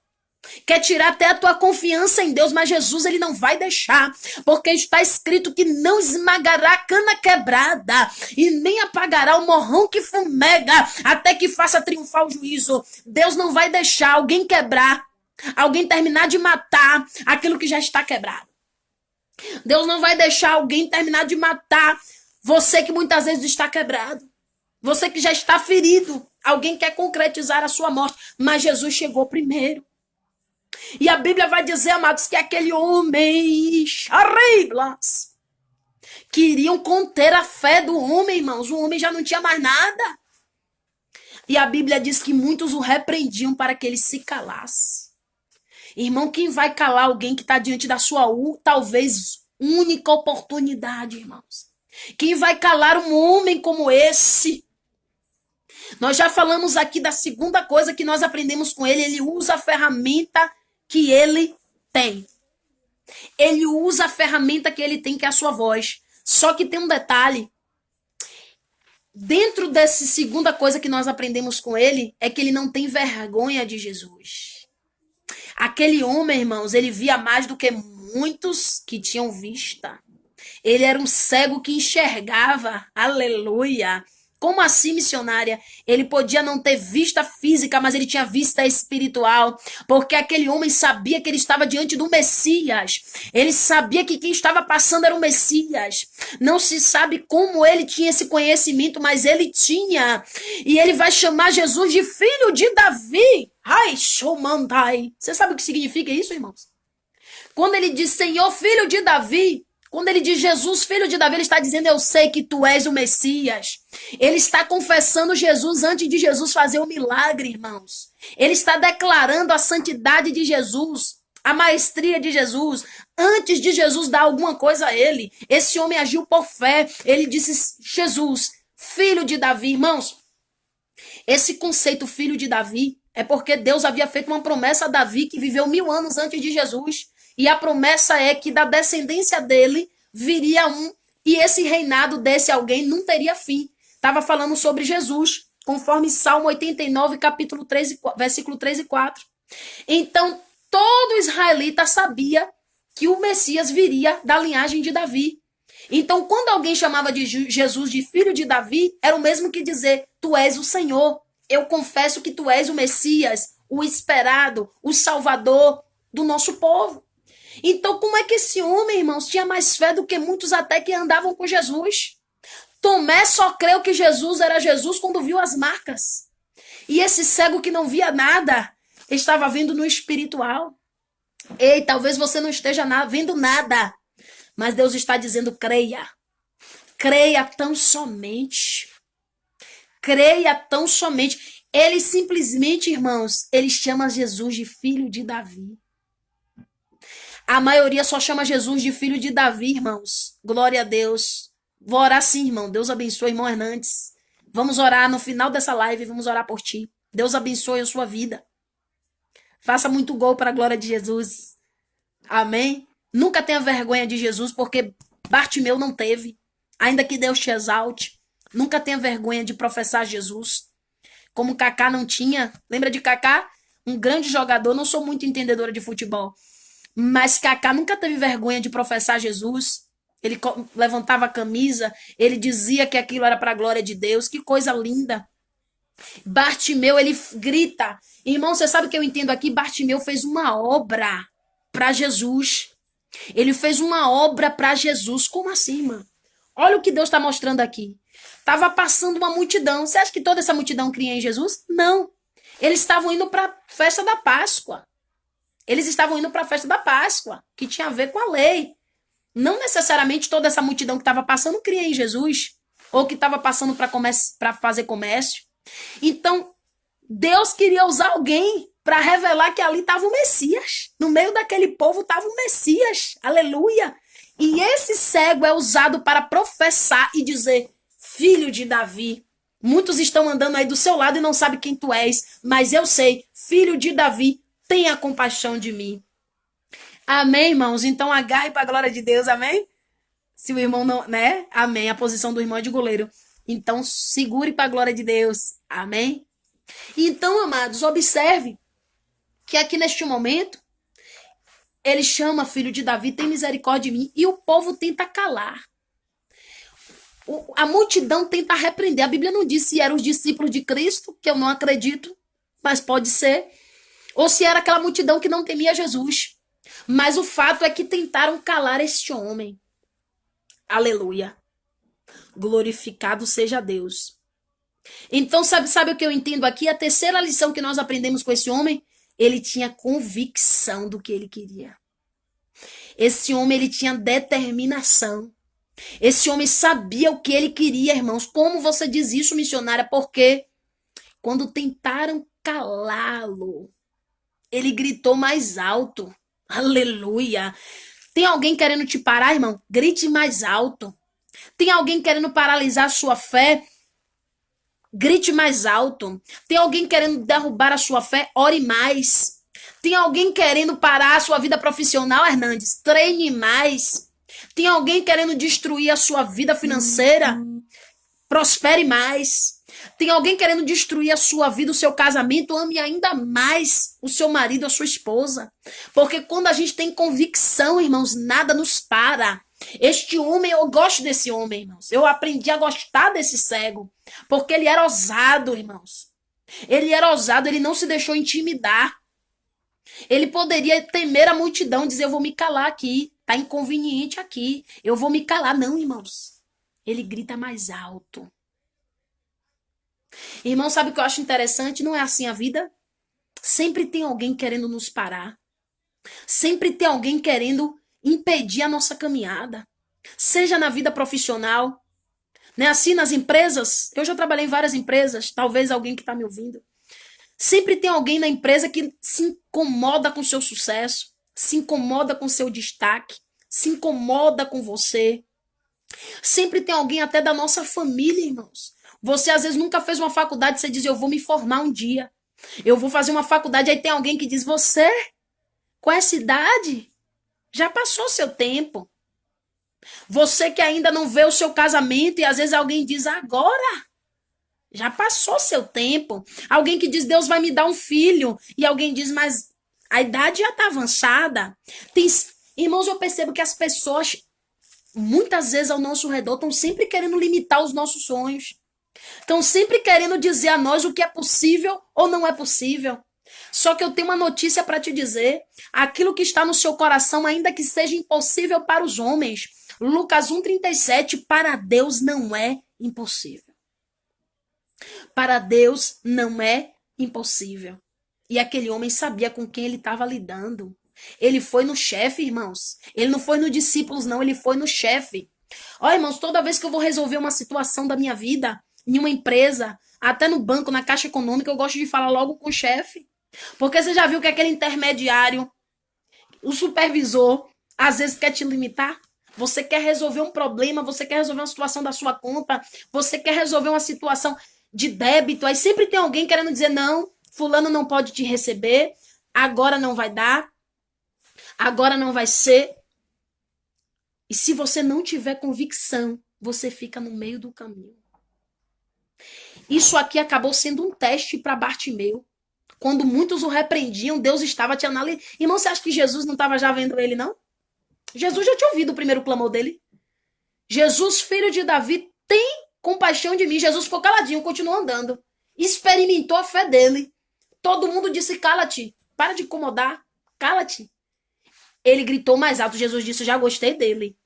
Quer tirar até a tua confiança em Deus, mas Jesus ele não vai deixar, porque está escrito que não esmagará a cana quebrada e nem apagará o morrão que fumega até que faça triunfar o juízo. Deus não vai deixar alguém quebrar, alguém terminar de matar aquilo que já está quebrado. Deus não vai deixar alguém terminar de matar você que muitas vezes está quebrado, você que já está ferido. Alguém quer concretizar a sua morte, mas Jesus chegou primeiro. E a Bíblia vai dizer, amados, que aquele homem, queriam conter a fé do homem, irmãos. O homem já não tinha mais nada. E a Bíblia diz que muitos o repreendiam para que ele se calasse. Irmão, quem vai calar alguém que está diante da sua talvez única oportunidade, irmãos? Quem vai calar um homem como esse? Nós já falamos aqui da segunda coisa que nós aprendemos com ele. Ele usa a ferramenta que ele tem. Ele usa a ferramenta que ele tem, que é a sua voz. Só que tem um detalhe. Dentro dessa segunda coisa que nós aprendemos com ele, é que ele não tem vergonha de Jesus. Aquele homem, irmãos, ele via mais do que muitos que tinham vista. Ele era um cego que enxergava. Aleluia! Como assim, missionária? Ele podia não ter vista física, mas ele tinha vista espiritual. Porque aquele homem sabia que ele estava diante do Messias. Ele sabia que quem estava passando era o Messias. Não se sabe como ele tinha esse conhecimento, mas ele tinha. E ele vai chamar Jesus de filho de Davi. Ai, shomandai. Você sabe o que significa isso, irmãos? Quando ele diz Senhor, filho de Davi, quando ele diz Jesus, filho de Davi, ele está dizendo, eu sei que tu és o Messias. Ele está confessando Jesus antes de Jesus fazer o milagre, irmãos. Ele está declarando a santidade de Jesus, a maestria de Jesus, antes de Jesus dar alguma coisa a ele. Esse homem agiu por fé. Ele disse, Jesus, filho de Davi. Irmãos, esse conceito filho de Davi é porque Deus havia feito uma promessa a Davi que viveu 1000 anos antes de Jesus. E a promessa é que da descendência dele viria um, e esse reinado desse alguém não teria fim. Estava falando sobre Jesus, conforme Salmo 89, capítulo 3, versículo 3 e 4. Então, todo israelita sabia que o Messias viria da linhagem de Davi. Então, quando alguém chamava de Jesus de filho de Davi, era o mesmo que dizer, tu és o Senhor. Eu confesso que tu és o Messias, o esperado, o Salvador do nosso povo. Então, como é que esse homem, irmãos, tinha mais fé do que muitos até que andavam com Jesus? Tomé só creu que Jesus era Jesus quando viu as marcas. E esse cego que não via nada, estava vendo no espiritual. Ei, talvez você não esteja vendo nada, mas Deus está dizendo, creia. Creia tão somente. Creia tão somente. Ele simplesmente, irmãos, ele chama Jesus de filho de Davi. A maioria só chama Jesus de filho de Davi, irmãos. Glória a Deus. Vou orar sim, irmão. Deus abençoe, irmão Hernandes. Vamos orar no final dessa live. Vamos orar por ti. Deus abençoe a sua vida. Faça muito gol para a glória de Jesus. Amém? Nunca tenha vergonha de Jesus, porque Bartimeu não teve. Ainda que Deus te exalte. Nunca tenha vergonha de professar Jesus. Como Kaká não tinha. Lembra de Kaká? Um grande jogador. Não sou muito entendedora de futebol. Mas Kaká nunca teve vergonha de professar Jesus. Ele levantava a camisa, ele dizia que aquilo era para a glória de Deus. Que coisa linda. Bartimeu, ele grita. Irmão, você sabe o que eu entendo aqui? Bartimeu fez uma obra para Jesus. Ele fez uma obra para Jesus. Como assim, mano? Olha o que Deus está mostrando aqui. Tava passando uma multidão. Você acha que toda essa multidão cria em Jesus? Não. Eles estavam indo para a festa da Páscoa. Eles estavam indo para a festa da Páscoa, que tinha a ver com a lei. Não necessariamente toda essa multidão que estava passando cria em Jesus, ou que estava passando para fazer comércio. Então, Deus queria usar alguém para revelar que ali estava o Messias. No meio daquele povo estava o Messias. Aleluia! E esse cego é usado para professar e dizer, filho de Davi. Muitos estão andando aí do seu lado e não sabem quem tu és, mas eu sei, filho de Davi, tenha compaixão de mim. Amém, irmãos? Então agarre para a glória de Deus, amém? Se o irmão não, né? Amém. A posição do irmão é de goleiro. Então segure para a glória de Deus, amém? Então, amados, observe que aqui neste momento, ele chama filho de Davi, tem misericórdia de mim, e o povo tenta calar. A multidão tenta repreender. A Bíblia não diz se eram os discípulos de Cristo, que eu não acredito, mas pode ser, ou se era aquela multidão que não temia Jesus. Mas o fato é que tentaram calar este homem. Aleluia. Glorificado seja Deus. Então, sabe o que eu entendo aqui? A terceira lição que nós aprendemos com esse homem, ele tinha convicção do que ele queria. Esse homem, ele tinha determinação. Esse homem sabia o que ele queria, irmãos. Como você diz isso, missionária? Porque quando tentaram calá-lo, ele gritou mais alto. Aleluia. Tem alguém querendo te parar, irmão? Grite mais alto. Tem alguém querendo paralisar a sua fé? Grite mais alto. Tem alguém querendo derrubar a sua fé? Ore mais. Tem alguém querendo parar a sua vida profissional, Hernandes? Treine mais. Tem alguém querendo destruir a sua vida financeira? Prospere mais. Tem alguém querendo destruir a sua vida, o seu casamento? Ame ainda mais o seu marido, a sua esposa. Porque quando a gente tem convicção, irmãos, nada nos para. Este homem, eu gosto desse homem, irmãos. Eu aprendi a gostar desse cego. Porque ele era ousado, irmãos. Ele era ousado, ele não se deixou intimidar. Ele poderia temer a multidão, dizer, eu vou me calar aqui. Tá inconveniente aqui. Eu vou me calar. Não, irmãos. Ele grita mais alto. Irmão, sabe o que eu acho interessante? Não é assim a vida? Sempre tem alguém querendo nos parar. Sempre tem alguém querendo impedir a nossa caminhada. Seja na vida profissional, né? Assim nas empresas. Eu já trabalhei em várias empresas. Talvez alguém que está me ouvindo. Sempre tem alguém na empresa que se incomoda com o seu sucesso. Se incomoda com o seu destaque. Se incomoda com você. Sempre tem alguém até da nossa família, irmãos. Você às vezes nunca fez uma faculdade, você diz, eu vou me formar um dia. Eu vou fazer uma faculdade, aí tem alguém que diz, você, com essa idade, já passou seu tempo. Você que ainda não vê o seu casamento, e às vezes alguém diz, agora, já passou seu tempo. Alguém que diz, Deus vai me dar um filho, e alguém diz, mas a idade já está avançada. Irmãos, eu percebo que as pessoas, muitas vezes ao nosso redor, estão sempre querendo limitar os nossos sonhos. Estão sempre querendo dizer a nós o que é possível ou não é possível. Só que eu tenho uma notícia para te dizer. Aquilo que está no seu coração, ainda que seja impossível para os homens. Lucas 1,37, para Deus não é impossível. Para Deus não é impossível. E aquele homem sabia com quem ele estava lidando. Ele foi no chefe, irmãos. Ele não foi no discípulos, não. Ele foi no chefe. Ó, irmãos, toda vez que eu vou resolver uma situação da minha vida, em uma empresa, até no banco, na Caixa Econômica, eu gosto de falar logo com o chefe. Porque você já viu que aquele intermediário, o supervisor, às vezes quer te limitar? Você quer resolver um problema, você quer resolver uma situação da sua conta, você quer resolver uma situação de débito, aí sempre tem alguém querendo dizer, não, fulano não pode te receber, agora não vai dar, agora não vai ser. E se você não tiver convicção, você fica no meio do caminho. Isso aqui acabou sendo um teste para Bartimeu. Quando muitos o repreendiam, Deus estava te analisando. Irmão, você acha que Jesus não estava já vendo ele, não? Jesus já tinha ouvido o primeiro clamor dele. Jesus, filho de Davi, tem compaixão de mim. Jesus ficou caladinho, continuou andando. Experimentou a fé dele. Todo mundo disse, cala-te, para de incomodar, cala-te. Ele gritou mais alto, Jesus disse, já gostei dele.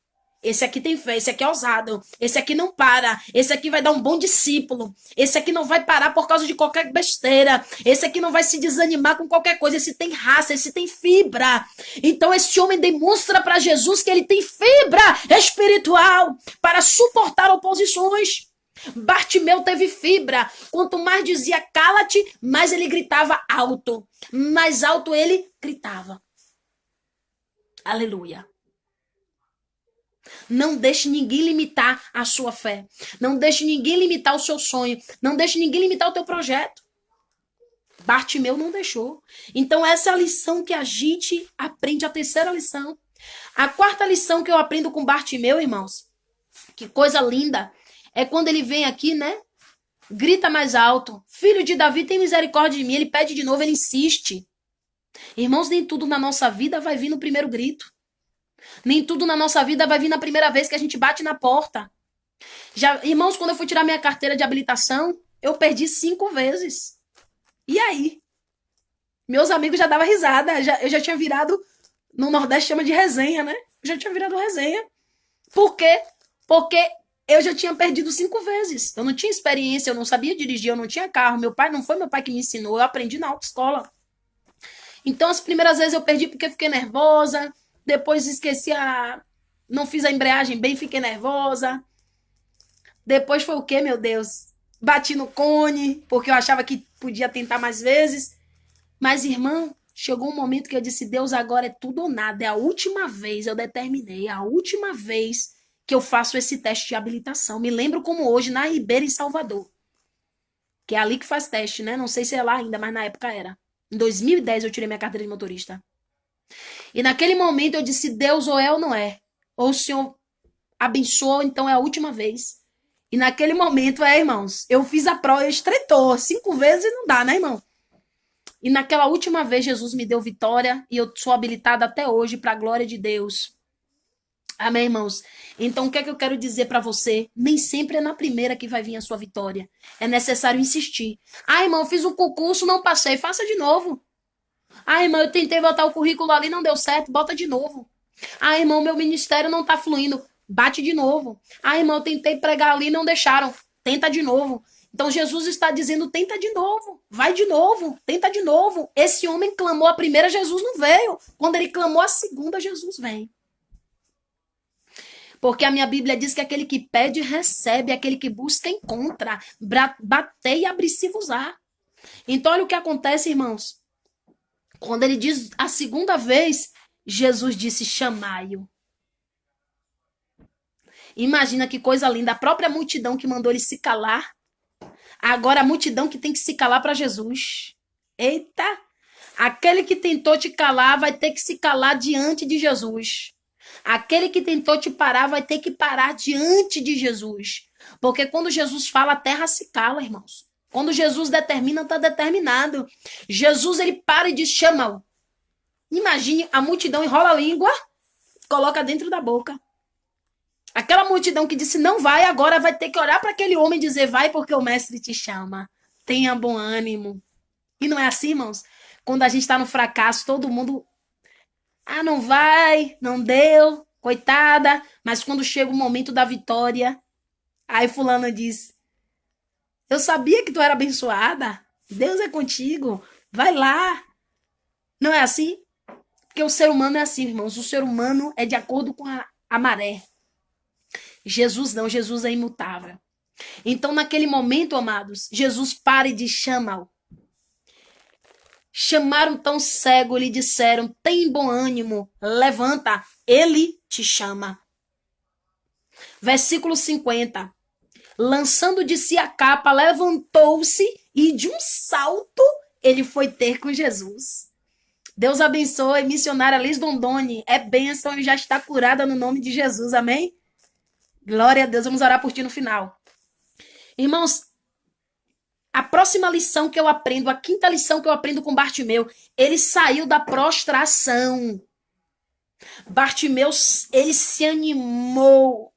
Esse aqui tem fé, esse aqui é ousado, esse aqui não para, esse aqui vai dar um bom discípulo, esse aqui não vai parar por causa de qualquer besteira, esse aqui não vai se desanimar com qualquer coisa, esse tem raça, esse tem fibra. Então esse homem demonstra para Jesus que ele tem fibra espiritual para suportar oposições. Bartimeu teve fibra. Quanto mais dizia cala-te, mais ele gritava alto. Mais alto ele gritava. Aleluia. Não deixe ninguém limitar a sua fé. Não deixe ninguém limitar o seu sonho. Não deixe ninguém limitar o teu projeto. Bartimeu não deixou. Então essa é a lição que a gente aprende, a terceira lição. A quarta lição que eu aprendo com Bartimeu, irmãos, que coisa linda, é quando ele vem aqui, né? Grita mais alto. Filho de Davi, tem misericórdia de mim. Ele pede de novo, ele insiste. Irmãos, nem tudo na nossa vida vai vir no primeiro grito. Nem tudo na nossa vida vai vir na primeira vez que a gente bate na porta. Irmãos, quando eu fui tirar minha carteira de habilitação, eu perdi 5 vezes. E aí? Meus amigos já davam risada. Eu já tinha virado, no Nordeste chama de resenha, né? Eu já tinha virado resenha. Por quê? Porque eu já tinha perdido 5 vezes. Eu não tinha experiência, eu não sabia dirigir, eu não tinha carro. Não foi meu pai que me ensinou, eu aprendi na autoescola. Então, as primeiras vezes eu perdi porque fiquei nervosa. Depois esqueci não fiz a embreagem bem, fiquei nervosa. Depois foi o quê, meu Deus? Bati no cone, porque eu achava que podia tentar mais vezes. Mas, irmão, chegou um momento que eu disse, Deus, agora é tudo ou nada. É a última vez, eu determinei, é a última vez que eu faço esse teste de habilitação. Me lembro como hoje, na Ribeira, em Salvador. Que é ali que faz teste, né? Não sei se é lá ainda, mas na época era. Em 2010 eu tirei minha carteira de motorista. E naquele momento eu disse, Deus, ou é ou não é. Ou o Senhor abençoou, então é a última vez. E naquele momento, irmãos, eu fiz a prova, estreitou 5 vezes e não dá, né, irmão? E naquela última vez, Jesus me deu vitória e eu sou habilitada até hoje para a glória de Deus. Amém, irmãos? Então, o que é que eu quero dizer para você? Nem sempre é na primeira que vai vir a sua vitória. É necessário insistir. Ah, irmão, eu fiz um concurso, não passei. Faça de novo. Ah, irmão, eu tentei botar o currículo ali, não deu certo. Bota de novo. Ah, irmão, meu ministério não tá fluindo. Bate de novo. Ah, irmão, eu tentei pregar ali, não deixaram. Tenta de novo. Então, Jesus está dizendo, tenta de novo. Vai de novo. Tenta de novo. Esse homem clamou a primeira, Jesus não veio. Quando ele clamou a segunda, Jesus vem. Porque a minha Bíblia diz que aquele que pede, recebe. Aquele que busca, encontra. Batei e abri-se-vos-á. Então, olha o que acontece, irmãos. Quando ele diz a segunda vez, Jesus disse, chamai-o. Imagina que coisa linda. A própria multidão que mandou ele se calar. Agora a multidão que tem que se calar para Jesus. Eita! Aquele que tentou te calar vai ter que se calar diante de Jesus. Aquele que tentou te parar vai ter que parar diante de Jesus. Porque quando Jesus fala, a terra se cala, irmãos. Quando Jesus determina, está determinado. Jesus, ele para e diz, chama-o. Imagine, a multidão enrola a língua, coloca dentro da boca. Aquela multidão que disse, não vai, agora vai ter que olhar para aquele homem e dizer, vai porque o mestre te chama. Tenha bom ânimo. E não é assim, irmãos? Quando a gente está no fracasso, todo mundo... Ah, não vai, não deu, coitada. Mas quando chega o momento da vitória, aí fulano diz, eu sabia que tu era abençoada. Deus é contigo. Vai lá. Não é assim? Porque o ser humano é assim, irmãos. O ser humano é de acordo com a maré. Jesus não, Jesus é imutável. Então, naquele momento, amados, Jesus para e diz, chama-o. Chamaram tão cego, lhe disseram, tem bom ânimo, levanta, ele te chama. Versículo 50. Lançando de si a capa, levantou-se e de um salto ele foi ter com Jesus. Deus abençoe, missionária Liz Dondoni. É bênção e já está curada no nome de Jesus, amém? Glória a Deus, vamos orar por ti no final. Irmãos, a próxima lição que eu aprendo, a quinta lição que eu aprendo com Bartimeu, ele saiu da prostração. Bartimeu, ele se animou.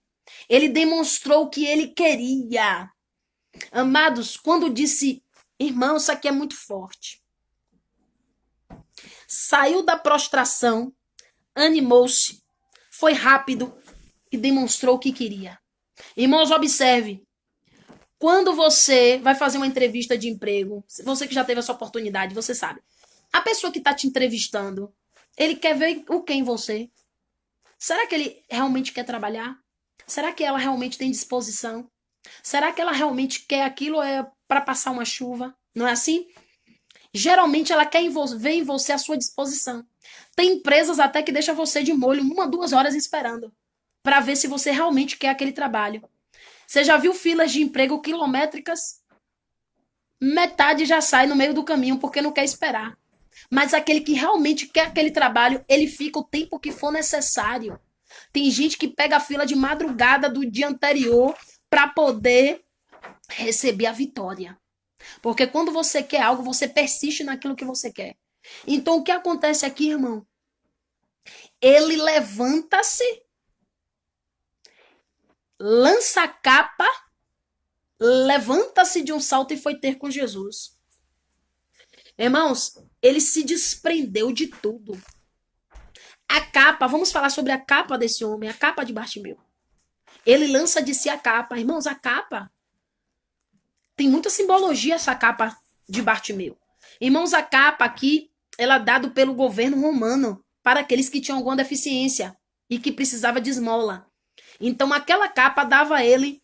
Ele demonstrou o que ele queria. Amados, quando disse, irmão, isso aqui é muito forte. Saiu da prostração, animou-se, foi rápido e demonstrou o que queria. Irmãos, observe. Quando você vai fazer uma entrevista de emprego, você que já teve essa oportunidade, você sabe. A pessoa que está te entrevistando, ele quer ver o que em você? Será que ele realmente quer trabalhar? Será que ela realmente tem disposição? Será que ela realmente quer aquilo para passar uma chuva? Não é assim? Geralmente ela quer ver em você a sua disposição. Tem empresas até que deixam você de molho 1, 2 horas esperando para ver se você realmente quer aquele trabalho. Você já viu filas de emprego quilométricas? Metade já sai no meio do caminho porque não quer esperar. Mas aquele que realmente quer aquele trabalho, ele fica o tempo que for necessário. Tem gente que pega a fila de madrugada do dia anterior para poder receber a vitória. Porque quando você quer algo, você persiste naquilo que você quer. Então, o que acontece aqui, irmão? Ele levanta-se, lança a capa, levanta-se de um salto e foi ter com Jesus. Irmãos, ele se desprendeu de tudo. A capa, vamos falar sobre a capa desse homem, a capa de Bartimeu. Ele lança de si a capa. Irmãos, a capa tem muita simbologia, essa capa de Bartimeu. Irmãos, a capa aqui, ela é dada pelo governo romano para aqueles que tinham alguma deficiência e que precisava de esmola. Então, aquela capa dava a ele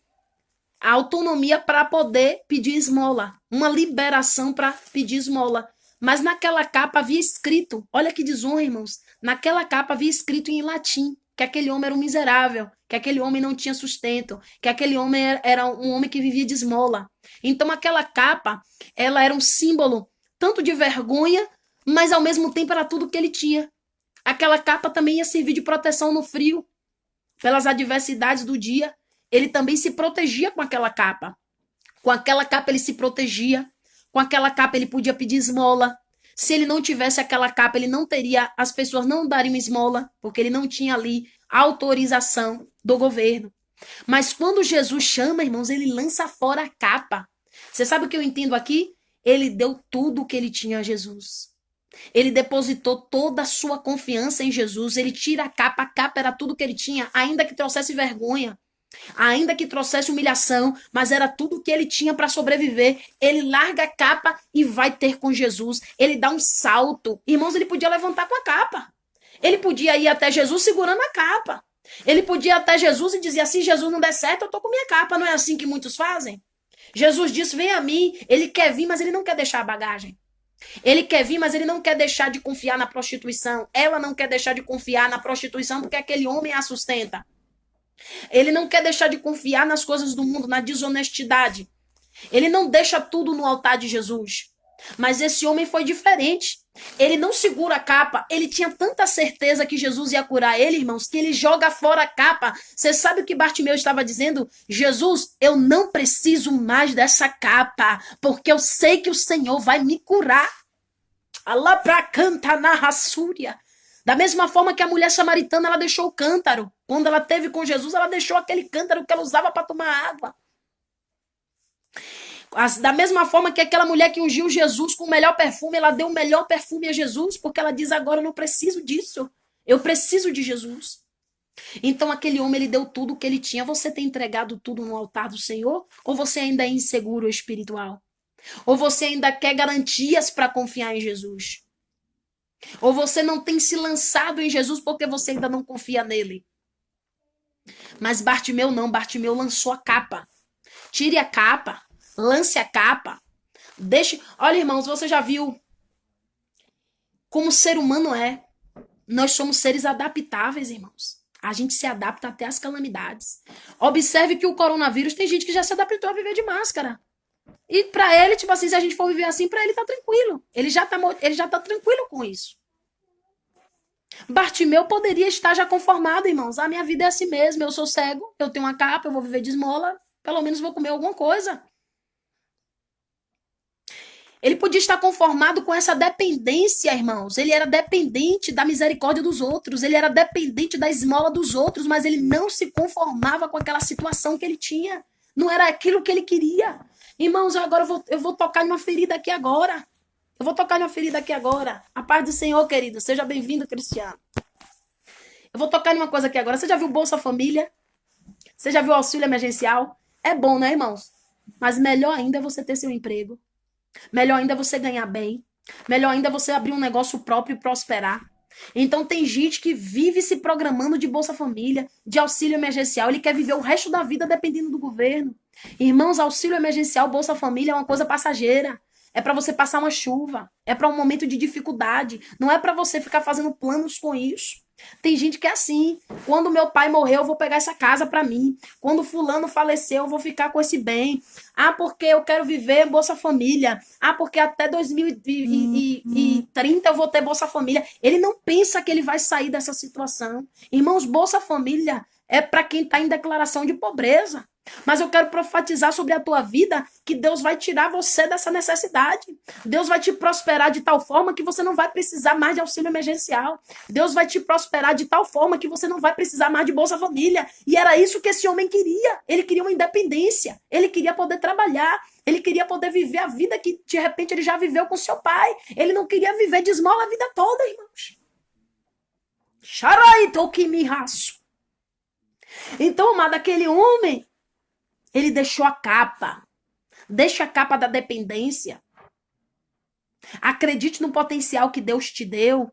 a autonomia para poder pedir esmola, uma liberação para pedir esmola. Mas naquela capa havia escrito, olha que desonra, irmãos, naquela capa havia escrito em latim que aquele homem era um miserável, que aquele homem não tinha sustento, que aquele homem era um homem que vivia de esmola. Então aquela capa, ela era um símbolo tanto de vergonha, mas ao mesmo tempo era tudo que ele tinha. Aquela capa também ia servir de proteção no frio, pelas adversidades do dia. Ele também se protegia com aquela capa. Com aquela capa ele se protegia. Com aquela capa ele podia pedir esmola. Se ele não tivesse aquela capa, ele não teria, as pessoas não dariam esmola, porque ele não tinha ali autorização do governo. Mas quando Jesus chama, irmãos, ele lança fora a capa. Você sabe o que eu entendo aqui? Ele deu tudo o que ele tinha a Jesus. Ele depositou toda a sua confiança em Jesus. Ele tira a capa era tudo que ele tinha, ainda que trouxesse vergonha. Ainda que trouxesse humilhação, mas era tudo que ele tinha para sobreviver. Ele larga a capa e vai ter com Jesus. Ele dá um salto. Irmãos, ele podia levantar com a capa. Ele podia ir até Jesus segurando a capa. Ele podia ir até Jesus e dizer assim, Jesus não der certo, eu tô com minha capa. Não é assim que muitos fazem? Jesus disse, vem a mim. Ele quer vir, mas ele não quer deixar a bagagem. Ele quer vir, mas ele não quer deixar de confiar na prostituição. Ela não quer deixar de confiar na prostituição porque aquele homem a sustenta. Ele não quer deixar de confiar nas coisas do mundo, na desonestidade. Ele não deixa tudo no altar de Jesus. Mas esse homem foi diferente. Ele não segura a capa. Ele tinha tanta certeza que Jesus ia curar ele, irmãos, que ele joga fora a capa. Você sabe o que Bartimeu estava dizendo? Jesus, eu não preciso mais dessa capa, porque eu sei que o Senhor vai me curar. Alá pra canta na rassúria. Da mesma forma que a mulher samaritana, ela deixou o cântaro. Quando ela teve com Jesus, ela deixou aquele cântaro que ela usava para tomar água. Da mesma forma que aquela mulher que ungiu Jesus com o melhor perfume, ela deu o melhor perfume a Jesus, porque ela diz agora, eu não preciso disso. Eu preciso de Jesus. Então aquele homem, ele deu tudo o que ele tinha. Você tem entregado tudo no altar do Senhor? Ou você ainda é inseguro espiritual? Ou você ainda quer garantias para confiar em Jesus? Ou você não tem se lançado em Jesus porque você ainda não confia nele? Mas Bartimeu não, Bartimeu lançou a capa. Tire a capa, lance a capa. Deixe. Olha, irmãos, você já viu como o ser humano é? Nós somos seres adaptáveis, irmãos. A gente se adapta até às calamidades. Observe que o coronavírus tem gente que já se adaptou a viver de máscara. E pra ele, tipo assim, se a gente for viver assim, pra ele tá tranquilo. Ele já tá tranquilo com isso. Bartimeu poderia estar já conformado, irmãos. A minha vida é assim mesmo, eu sou cego, eu tenho uma capa, eu vou viver de esmola, pelo menos vou comer alguma coisa. Ele podia estar conformado com essa dependência, irmãos. Ele era dependente da misericórdia dos outros, ele era dependente da esmola dos outros, mas ele não se conformava com aquela situação que ele tinha. Não era aquilo que ele queria. Irmãos, agora eu vou tocar numa ferida aqui agora. Eu vou tocar numa ferida aqui agora. A paz do Senhor, querido. Seja bem-vindo, Cristiano. Eu vou tocar numa coisa aqui agora. Você já viu Bolsa Família? Você já viu auxílio emergencial? É bom, né, irmãos? Mas melhor ainda é você ter seu emprego. Melhor ainda é você ganhar bem. Melhor ainda é você abrir um negócio próprio e prosperar. Então tem gente que vive se programando de Bolsa Família, de auxílio emergencial. Ele quer viver o resto da vida dependendo do governo. Irmãos, auxílio emergencial, Bolsa Família é uma coisa passageira. É para você passar uma chuva. É para um momento de dificuldade. Não é para você ficar fazendo planos com isso. Tem gente que é assim. Quando meu pai morreu, eu vou pegar essa casa para mim. Quando fulano faleceu, eu vou ficar com esse bem. Ah, porque eu quero viver Bolsa Família. Ah, porque até 2030 eu vou ter Bolsa Família. Ele não pensa que ele vai sair dessa situação. Irmãos, Bolsa Família é para quem está em declaração de pobreza. Mas eu quero profetizar sobre a tua vida que Deus vai tirar você dessa necessidade. Deus vai te prosperar de tal forma que você não vai precisar mais de auxílio emergencial. Deus vai te prosperar de tal forma que você não vai precisar mais de Bolsa Família. E era isso que esse homem queria. Ele queria uma independência. Ele queria poder trabalhar. Ele queria poder viver a vida que de repente ele já viveu com seu pai. Ele não queria viver de esmola a vida toda, irmãos. Xaraito que me raço. Então, amado, aquele homem, ele deixou a capa. Deixa a capa da dependência. Acredite no potencial que Deus te deu.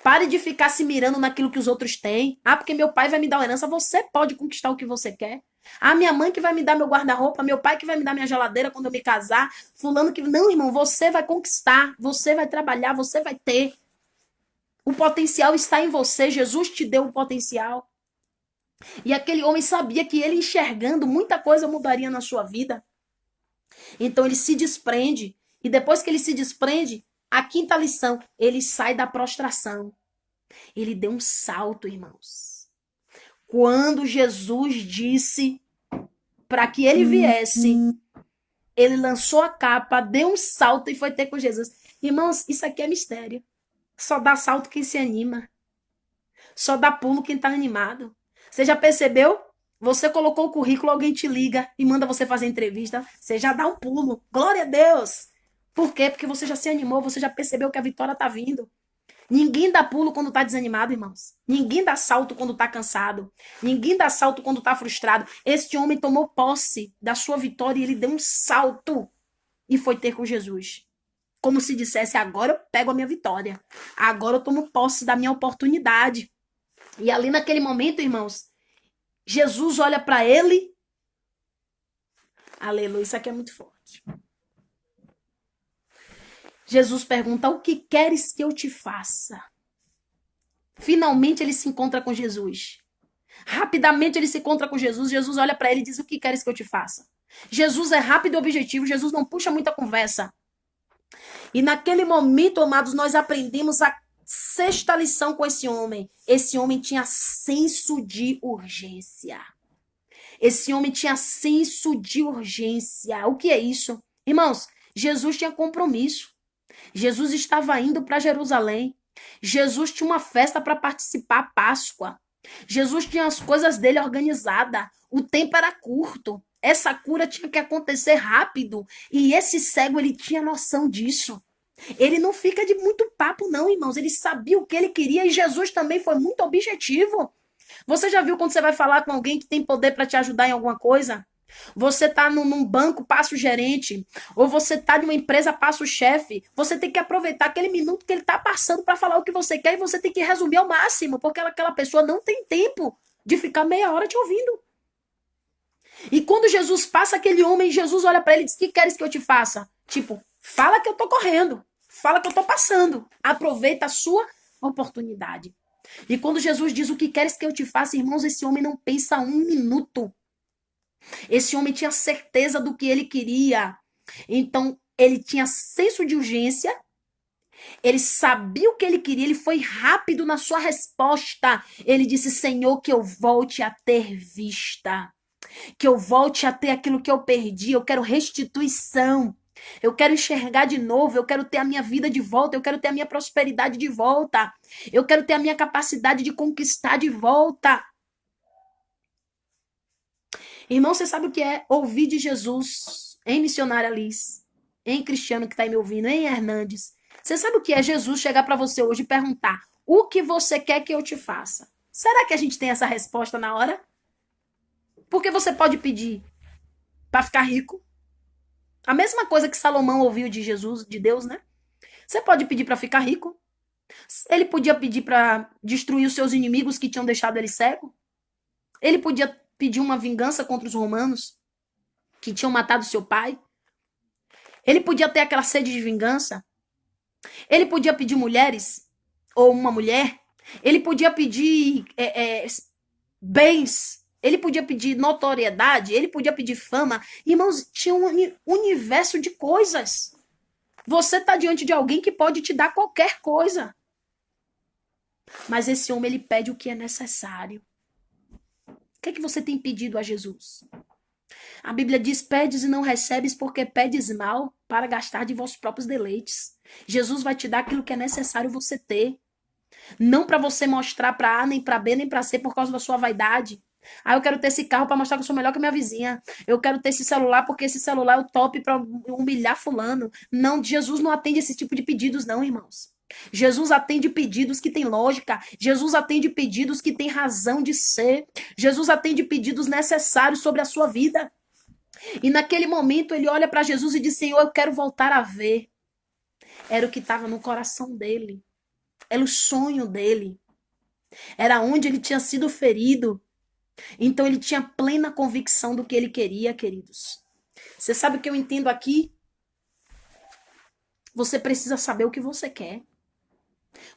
Pare de ficar se mirando naquilo que os outros têm. Ah, porque meu pai vai me dar uma herança. Você pode conquistar o que você quer. Ah, minha mãe que vai me dar meu guarda-roupa. Meu pai que vai me dar minha geladeira quando eu me casar. Fulano que... Não, irmão, você vai conquistar. Você vai trabalhar, você vai ter. O potencial está em você. Jesus te deu o potencial. E aquele homem sabia que ele enxergando muita coisa mudaria na sua vida. Então ele se desprende. E depois que ele se desprende, a quinta lição, ele sai da prostração. Ele deu um salto, irmãos. Quando Jesus disse para que ele viesse, ele lançou a capa, deu um salto e foi ter com Jesus. Irmãos, isso aqui é mistério. Só dá salto quem se anima. Só dá pulo quem está animado. Você já percebeu? Você colocou o currículo, alguém te liga e manda você fazer entrevista. Você já dá um pulo. Glória a Deus. Por quê? Porque você já se animou, você já percebeu que a vitória está vindo. Ninguém dá pulo quando está desanimado, irmãos. Ninguém dá salto quando está cansado. Ninguém dá salto quando está frustrado. Este homem tomou posse da sua vitória e ele deu um salto e foi ter com Jesus. Como se dissesse, agora eu pego a minha vitória. Agora eu tomo posse da minha oportunidade. E ali naquele momento, irmãos, Jesus olha para ele. Aleluia, isso aqui é muito forte. Jesus pergunta, o que queres que eu te faça? Finalmente ele se encontra com Jesus. Rapidamente ele se encontra com Jesus. Jesus olha para ele e diz, o que queres que eu te faça? Jesus é rápido e objetivo. Jesus não puxa muita conversa. E naquele momento, amados, nós aprendemos a sexta lição com esse homem. Esse homem tinha senso de urgência. Esse homem tinha senso de urgência. O que é isso? Irmãos, Jesus tinha compromisso. Jesus estava indo para Jerusalém. Jesus tinha uma festa para participar, a Páscoa. Jesus tinha as coisas dele organizadas. O tempo era curto. Essa cura tinha que acontecer rápido. E esse cego, ele tinha noção disso. Ele não fica de muito papo, não, irmãos. Ele sabia o que ele queria e Jesus também foi muito objetivo. Você já viu quando você vai falar com alguém que tem poder para te ajudar em alguma coisa? Você tá num banco, passa o gerente. Ou você tá numa empresa, passa o chefe. Você tem que aproveitar aquele minuto que ele tá passando para falar o que você quer e você tem que resumir ao máximo, porque aquela pessoa não tem tempo de ficar meia hora te ouvindo. E quando Jesus passa aquele homem, Jesus olha para ele e diz, o que queres que eu te faça? Tipo, fala que eu tô correndo. Fala que eu tô passando. Aproveita a sua oportunidade. E quando Jesus diz, o que queres que eu te faça, irmãos, esse homem não pensa um minuto. Esse homem tinha certeza do que ele queria. Então, ele tinha senso de urgência. Ele sabia o que ele queria. Ele foi rápido na sua resposta. Ele disse, Senhor, que eu volte a ter vista. Que eu volte a ter aquilo que eu perdi. Eu quero restituição. Eu quero enxergar de novo, eu quero ter a minha vida de volta, eu quero ter a minha prosperidade de volta. Eu quero ter a minha capacidade de conquistar de volta. Irmão, você sabe o que é ouvir de Jesus em Missionária Liz, em Cristiano que está aí me ouvindo, em Hernandes? Você sabe o que é Jesus chegar para você hoje e perguntar: o que você quer que eu te faça? Será que a gente tem essa resposta na hora? Porque você pode pedir para ficar rico. A mesma coisa que Salomão ouviu de Jesus, de Deus, né? Você pode pedir para ficar rico. Ele podia pedir para destruir os seus inimigos que tinham deixado ele cego. Ele podia pedir uma vingança contra os romanos que tinham matado seu pai. Ele podia ter aquela sede de vingança. Ele podia pedir mulheres ou uma mulher. Ele podia pedir bens. Ele podia pedir notoriedade. Ele podia pedir fama. Irmãos, tinha um universo de coisas. Você está diante de alguém que pode te dar qualquer coisa. Mas esse homem, ele pede o que é necessário. O que é que você tem pedido a Jesus? A Bíblia diz: pedes e não recebes porque pedes mal para gastar de vossos próprios deleites. Jesus vai te dar aquilo que é necessário você ter. Não para você mostrar para A, nem para B, nem para C por causa da sua vaidade. Ah, eu quero ter esse carro para mostrar que eu sou melhor que a minha vizinha. Eu quero ter esse celular porque esse celular é o top para humilhar fulano. Não, Jesus não atende esse tipo de pedidos não, irmãos. Jesus atende pedidos que têm lógica. Jesus atende pedidos que têm razão de ser. Jesus atende pedidos necessários sobre a sua vida. E naquele momento ele olha para Jesus e diz: Senhor, eu quero voltar a ver. Era o que estava no coração dele. Era o sonho dele. Era onde ele tinha sido ferido. Então ele tinha plena convicção do que ele queria, queridos. Você sabe o que eu entendo aqui? Você precisa saber o que você quer.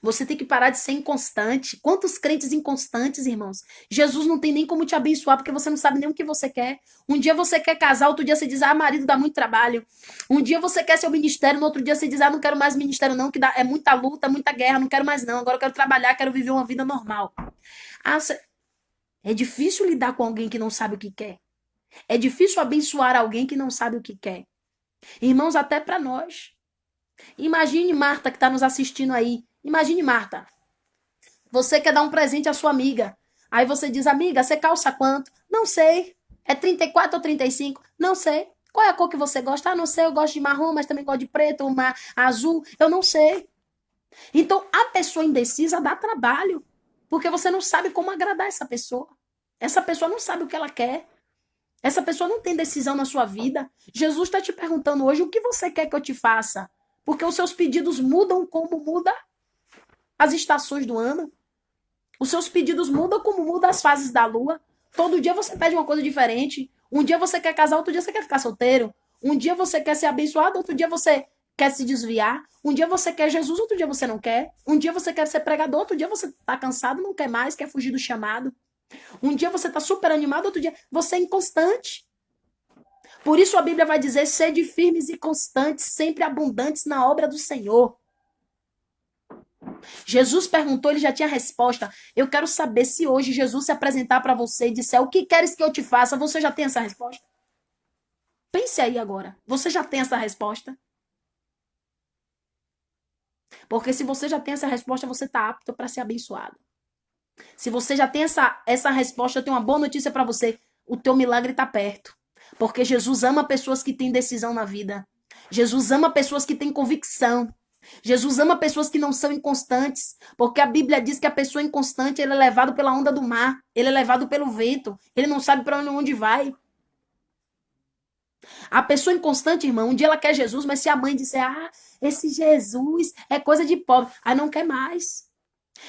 Você tem que parar de ser inconstante. Quantos crentes inconstantes, irmãos? Jesus não tem nem como te abençoar porque você não sabe nem o que você quer. Um dia você quer casar, outro dia você diz: ah, marido, dá muito trabalho. Um dia você quer seu ministério, no outro dia você diz: ah, não quero mais ministério não, que é muita luta, muita guerra, não quero mais não. Agora eu quero trabalhar, quero viver uma vida normal. É difícil lidar com alguém que não sabe o que quer. É difícil abençoar alguém que não sabe o que quer. Irmãos, até para nós. Imagine Marta que está nos assistindo aí. Imagine Marta. Você quer dar um presente à sua amiga. Aí você diz: amiga, você calça quanto? Não sei. É 34 ou 35? Não sei. Qual é a cor que você gosta? Ah, não sei, eu gosto de marrom, mas também gosto de preto, azul. Eu não sei. Então, a pessoa indecisa dá trabalho. Porque você não sabe como agradar essa pessoa. Essa pessoa não sabe o que ela quer. Essa pessoa não tem decisão na sua vida. Jesus está te perguntando hoje: o que você quer que eu te faça? Porque os seus pedidos mudam como muda as estações do ano. Os seus pedidos mudam como mudam as fases da lua. Todo dia você pede uma coisa diferente. Um dia você quer casar, outro dia você quer ficar solteiro. Um dia você quer ser abençoado, outro dia você quer se desviar. Um dia você quer Jesus, outro dia você não quer. Um dia você quer ser pregador, outro dia você está cansado, não quer mais, quer fugir do chamado. Um dia você está super animado, outro dia você é inconstante. Por isso a Bíblia vai dizer: sede firmes e constantes, sempre abundantes na obra do Senhor. Jesus perguntou, ele já tinha resposta. Eu quero saber se hoje Jesus se apresentar para você e disser: o que queres que eu te faça? Você já tem essa resposta? Pense aí agora. Você já tem essa resposta? Porque se você já tem essa resposta, você está apto para ser abençoado. Se você já tem essa resposta, eu tenho uma boa notícia para você. O teu milagre está perto. Porque Jesus ama pessoas que têm decisão na vida. Jesus ama pessoas que têm convicção. Jesus ama pessoas que não são inconstantes. Porque a Bíblia diz que a pessoa inconstante, ele é levado pela onda do mar. Ele é levado pelo vento. Ele não sabe para onde vai. A pessoa inconstante, irmão, um dia ela quer Jesus, mas se a mãe disser: ah, esse Jesus é coisa de pobre, aí não quer mais.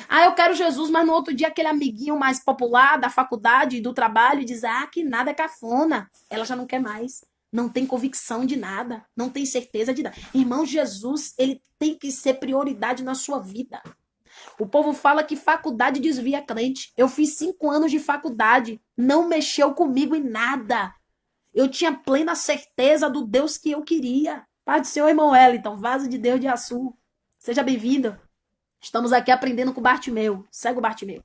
Ah, eu quero Jesus, mas no outro dia aquele amiguinho mais popular da faculdade, do trabalho, diz: ah, que nada é cafona. Ela já não quer mais. Não tem convicção de nada. Não tem certeza de nada. Irmão, Jesus, ele tem que ser prioridade na sua vida. O povo fala que faculdade desvia crente. Eu fiz 5 anos de faculdade. Não mexeu comigo em nada. Eu tinha plena certeza do Deus que eu queria. Pai do Senhor, irmão Wellington, vaso de Deus de Açu. Seja bem-vindo. Estamos aqui aprendendo com Bartimeu. Segue o Bartimeu.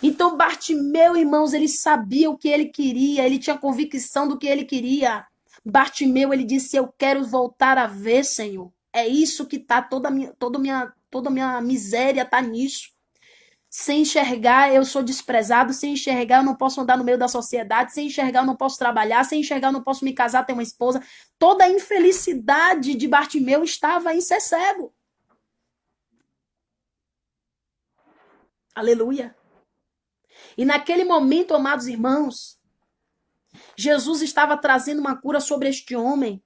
Então, Bartimeu, irmãos, ele sabia o que ele queria. Ele tinha convicção do que ele queria. Bartimeu, ele disse, eu quero voltar a ver, Senhor. É isso que tá, toda minha miséria tá nisso. Sem enxergar, eu sou desprezado. Sem enxergar, eu não posso andar no meio da sociedade. Sem enxergar, eu não posso trabalhar. Sem enxergar, eu não posso me casar, ter uma esposa. Toda a infelicidade de Bartimeu estava em ser cego. Aleluia. E naquele momento, amados irmãos, Jesus estava trazendo uma cura sobre este homem.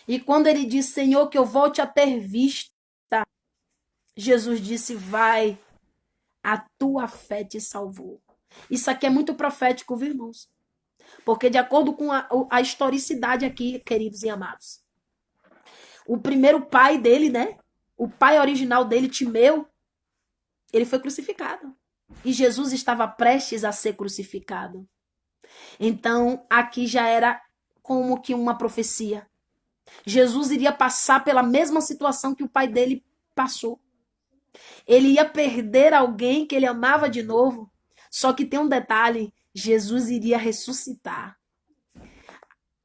E quando ele disse, Senhor, que eu volte a ter vista, Jesus disse, vai, a tua fé te salvou. Isso aqui é muito profético, viu, irmãos? Porque de acordo com a historicidade aqui, queridos e amados, o primeiro pai dele, né? O pai original dele, Timeu, ele foi crucificado. E Jesus estava prestes a ser crucificado. Então, aqui já era como que uma profecia. Jesus iria passar pela mesma situação que o pai dele passou. Ele ia perder alguém que ele amava de novo. Só que tem um detalhe: Jesus iria ressuscitar.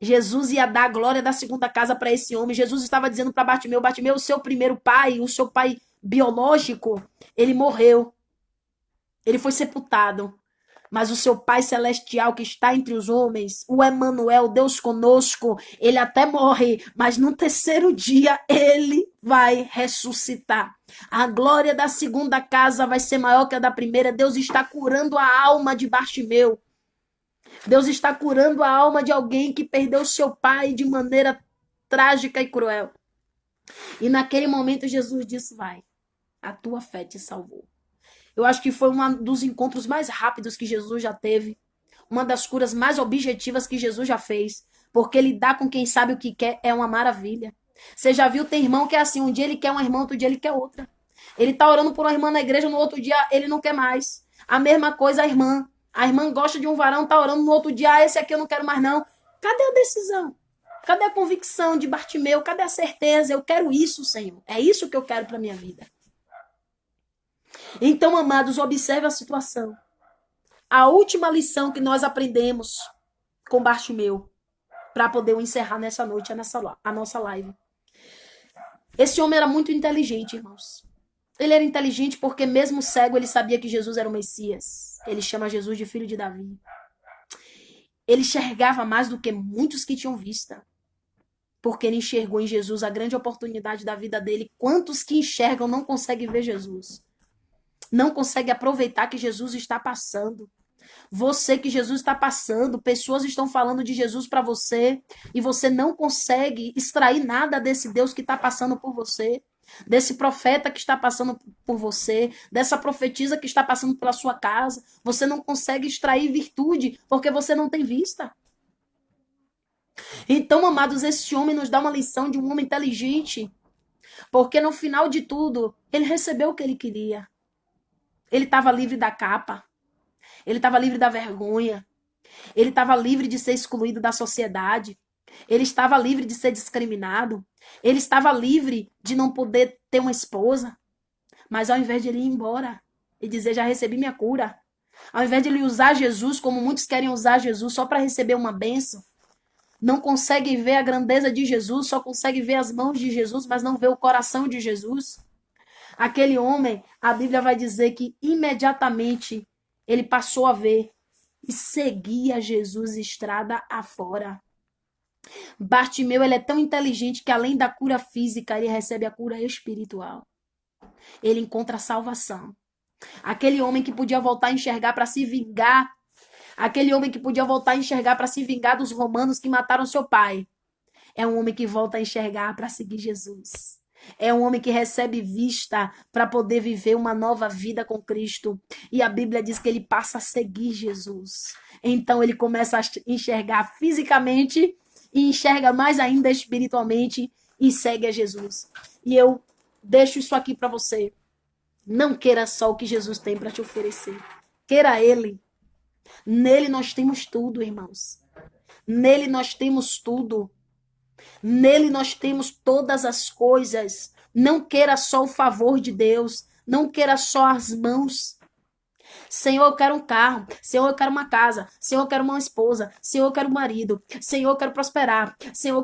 Jesus ia dar a glória da segunda casa para esse homem. Jesus estava dizendo para Bartimeu, Bartimeu, o seu primeiro pai, o seu pai biológico, ele morreu. Ele foi sepultado. Mas o seu Pai Celestial que está entre os homens, o Emanuel, Deus conosco, ele até morre, mas no terceiro dia ele vai ressuscitar. A glória da segunda casa vai ser maior que a da primeira. Deus está curando a alma de Bartimeu. Deus está curando a alma de alguém que perdeu seu pai de maneira trágica e cruel. E naquele momento Jesus disse, vai, a tua fé te salvou. Eu acho que foi um dos encontros mais rápidos que Jesus já teve. Uma das curas mais objetivas que Jesus já fez. Porque lidar com quem sabe o que quer é uma maravilha. Você já viu, tem irmão que é assim, um dia ele quer uma irmã, outro dia ele quer outra. Ele tá orando por uma irmã na igreja, no outro dia ele não quer mais. A mesma coisa a irmã. A irmã gosta de um varão, tá orando no outro dia, esse aqui eu não quero mais não. Cadê a decisão? Cadê a convicção de Bartimeu? Cadê a certeza? Eu quero isso, Senhor. É isso que eu quero para minha vida. Então, amados, observe a situação. A última lição que nós aprendemos com Bartimeu, para poder encerrar nessa noite a nossa live. Esse homem era muito inteligente, irmãos. Ele era inteligente porque mesmo cego, ele sabia que Jesus era o Messias. Ele chama Jesus de filho de Davi. Ele enxergava mais do que muitos que tinham vista. Porque ele enxergou em Jesus a grande oportunidade da vida dele. Quantos que enxergam não conseguem ver Jesus? Não consegue aproveitar que Jesus está passando. Você que Jesus está passando, pessoas estão falando de Jesus para você e você não consegue extrair nada desse Deus que está passando por você, desse profeta que está passando por você, dessa profetisa que está passando pela sua casa. Você não consegue extrair virtude porque você não tem vista. Então, amados, esse homem nos dá uma lição de um homem inteligente, porque no final de tudo, ele recebeu o que ele queria. Ele estava livre da capa. Ele estava livre da vergonha. Ele estava livre de ser excluído da sociedade. Ele estava livre de ser discriminado. Ele estava livre de não poder ter uma esposa. Mas ao invés de ele ir embora e dizer, já recebi minha cura, ao invés de ele usar Jesus, como muitos querem usar Jesus só para receber uma bênção, não consegue ver a grandeza de Jesus, só consegue ver as mãos de Jesus, mas não vê o coração de Jesus. Aquele homem, a Bíblia vai dizer que imediatamente ele passou a ver e seguia Jesus estrada afora. Bartimeu, ele é tão inteligente que além da cura física, ele recebe a cura espiritual. Ele encontra a salvação. Aquele homem que podia voltar a enxergar para se vingar, aquele homem que podia voltar a enxergar para se vingar dos romanos que mataram seu pai, é um homem que volta a enxergar para seguir Jesus. É um homem que recebe vista para poder viver uma nova vida com Cristo. E a Bíblia diz que ele passa a seguir Jesus. Então ele começa a enxergar fisicamente e enxerga mais ainda espiritualmente e segue a Jesus. E eu deixo isso aqui para você. Não queira só o que Jesus tem para te oferecer. Queira Ele. Nele nós temos tudo, irmãos. Nele nós temos tudo. Nele nós temos todas as coisas. Não queira só o favor de Deus. Não queira só as mãos. Senhor, eu quero um carro. Senhor, eu quero uma casa. Senhor, eu quero uma esposa. Senhor, eu quero um marido. Senhor, eu quero prosperar. Senhor,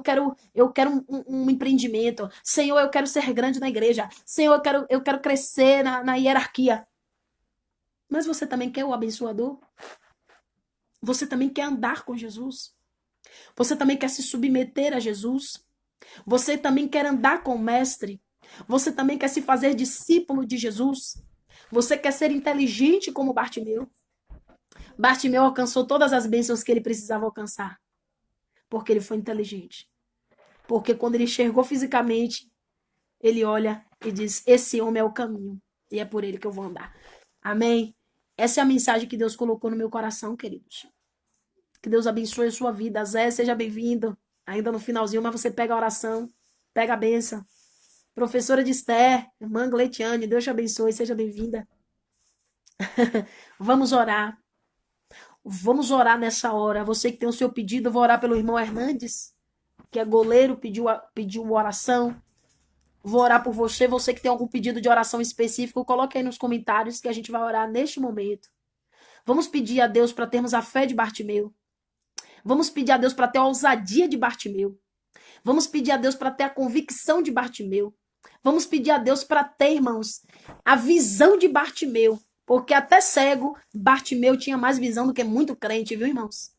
eu quero um empreendimento. Senhor, eu quero ser grande na igreja. Senhor, eu quero crescer na hierarquia. Mas você também quer o abençoador? Você também quer andar com Jesus? Você também quer se submeter a Jesus? Você também quer andar com o Mestre? Você também quer se fazer discípulo de Jesus? Você quer ser inteligente como Bartimeu? Bartimeu alcançou todas as bênçãos que ele precisava alcançar, porque ele foi inteligente. Porque quando ele enxergou fisicamente, ele olha e diz: esse homem é o caminho, e é por ele que eu vou andar. Amém? Essa é a mensagem que Deus colocou no meu coração, queridos. Que Deus abençoe a sua vida. Zé, seja bem-vindo. Ainda no finalzinho, mas você pega a oração, pega a bênção. Professora de Esther, irmã Gletiane, Deus te abençoe, seja bem-vinda. Vamos orar. Vamos orar nessa hora. Você que tem o seu pedido, eu vou orar pelo irmão Hernandes, que é goleiro, pediu oração. Vou orar por você. Você que tem algum pedido de oração específico, coloque aí nos comentários que a gente vai orar neste momento. Vamos pedir a Deus para termos a fé de Bartimeu. Vamos pedir a Deus para ter a ousadia de Bartimeu. Vamos pedir a Deus para ter a convicção de Bartimeu. Vamos pedir a Deus para ter, irmãos, a visão de Bartimeu. Porque até cego, Bartimeu tinha mais visão do que muito crente, viu, irmãos?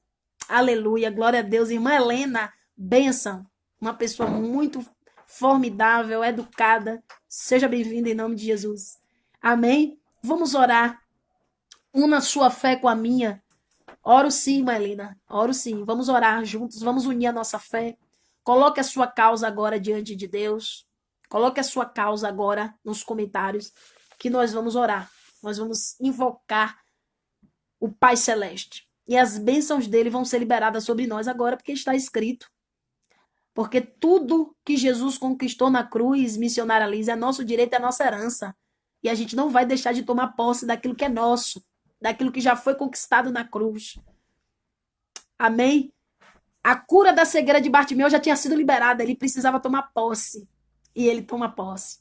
Aleluia, glória a Deus. Irmã Helena, bênção. Uma pessoa muito formidável, educada. Seja bem-vinda em nome de Jesus. Amém? Vamos orar. Una sua fé com a minha. Oro sim, irmã Helena. Oro sim. Vamos orar juntos. Vamos unir a nossa fé. Coloque a sua causa agora diante de Deus. Coloque a sua causa agora nos comentários, que nós vamos orar. Nós vamos invocar o Pai Celeste. E as bênçãos dele vão ser liberadas sobre nós agora, porque está escrito. Porque tudo que Jesus conquistou na cruz, missionária Liz, é nosso direito, é nossa herança. E a gente não vai deixar de tomar posse daquilo que é nosso, daquilo que já foi conquistado na cruz. Amém? A cura da cegueira de Bartimeu já tinha sido liberada, ele precisava tomar posse. E ele toma posse.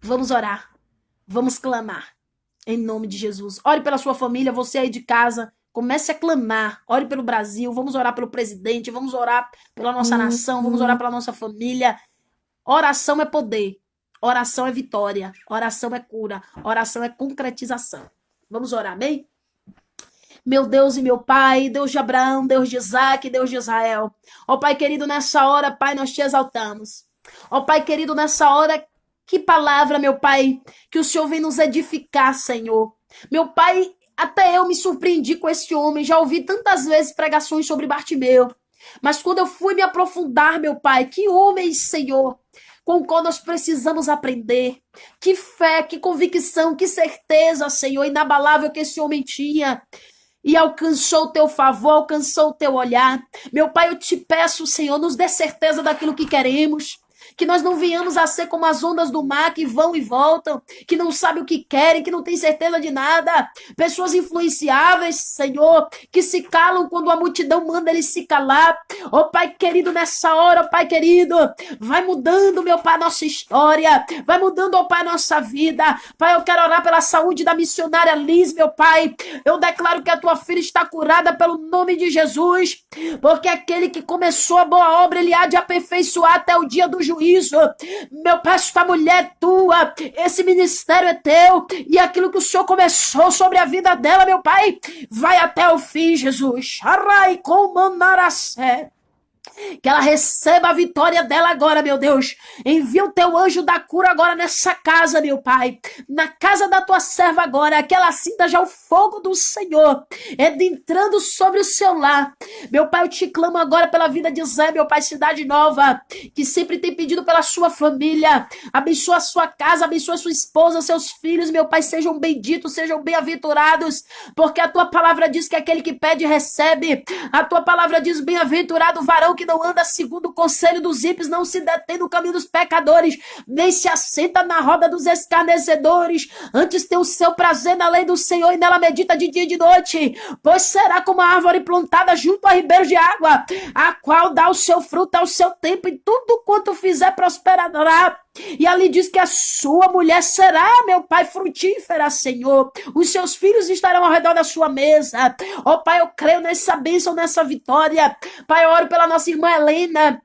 Vamos orar. Vamos clamar. Em nome de Jesus. Ore pela sua família, você aí de casa. Comece a clamar. Ore pelo Brasil. Vamos orar pelo presidente. Vamos orar pela nossa nação. Vamos orar pela nossa família. Oração é poder. Oração é vitória. Oração é cura. Oração é concretização. Vamos orar, amém? Meu Deus e meu Pai, Deus de Abraão, Deus de Isaac, Deus de Israel. Ó Pai querido, nessa hora, Pai, nós te exaltamos. Ó Pai querido, nessa hora, que palavra, meu Pai, que o Senhor vem nos edificar, Senhor. Meu Pai, até eu me surpreendi com esse homem. Já ouvi tantas vezes pregações sobre Bartimeu. Mas quando eu fui me aprofundar, meu Pai, que homem, Senhor, com o qual nós precisamos aprender. Que fé, que convicção, que certeza, Senhor, inabalável que esse homem tinha. E alcançou o teu favor, alcançou o teu olhar. Meu Pai, eu te peço, Senhor, nos dê certeza daquilo que queremos. Que nós não venhamos a ser como as ondas do mar que vão e voltam, que não sabem o que querem, que não têm certeza de nada. Pessoas influenciáveis, Senhor, que se calam quando a multidão manda eles se calar. Ó Pai querido, nessa hora, ó Pai querido, vai mudando, meu Pai, nossa história. Vai mudando, ó Pai, nossa vida. Pai, eu quero orar pela saúde da missionária Liz, meu Pai. Eu declaro que a tua filha está curada pelo nome de Jesus, porque aquele que começou a boa obra, ele há de aperfeiçoar até o dia do juízo. Meu Pai, esta mulher é tua, esse ministério é teu, e aquilo que o Senhor começou sobre a vida dela, meu Pai, vai até o fim, Jesus. Arrai com manaracé. Que ela receba a vitória dela agora, meu Deus. Envia o teu anjo da cura agora nessa casa, meu Pai. Na casa da tua serva agora. Que ela sinta já o fogo do Senhor entrando sobre o seu lar. Meu Pai, eu te clamo agora pela vida de Zé, meu Pai, Cidade Nova, que sempre tem pedido pela sua família. Abençoa a sua casa, abençoa a sua esposa, seus filhos, meu Pai, sejam benditos, sejam bem-aventurados, porque a tua palavra diz que aquele que pede recebe. A tua palavra diz: bem-aventurado o varão que não anda segundo o conselho dos ímpios, não se detém no caminho dos pecadores, nem se assenta na roda dos escarnecedores. Antes tem o seu prazer na lei do Senhor e nela medita de dia e de noite. Pois será como a árvore plantada junto a ribeiros de água, a qual dá o seu fruto ao seu tempo, e tudo quanto fizer prosperará. E ali diz que a sua mulher será, meu Pai, frutífera, Senhor. Os seus filhos estarão ao redor da sua mesa. Ó Pai, eu creio nessa bênção, nessa vitória. Pai, eu oro pela nossa irmã Helena.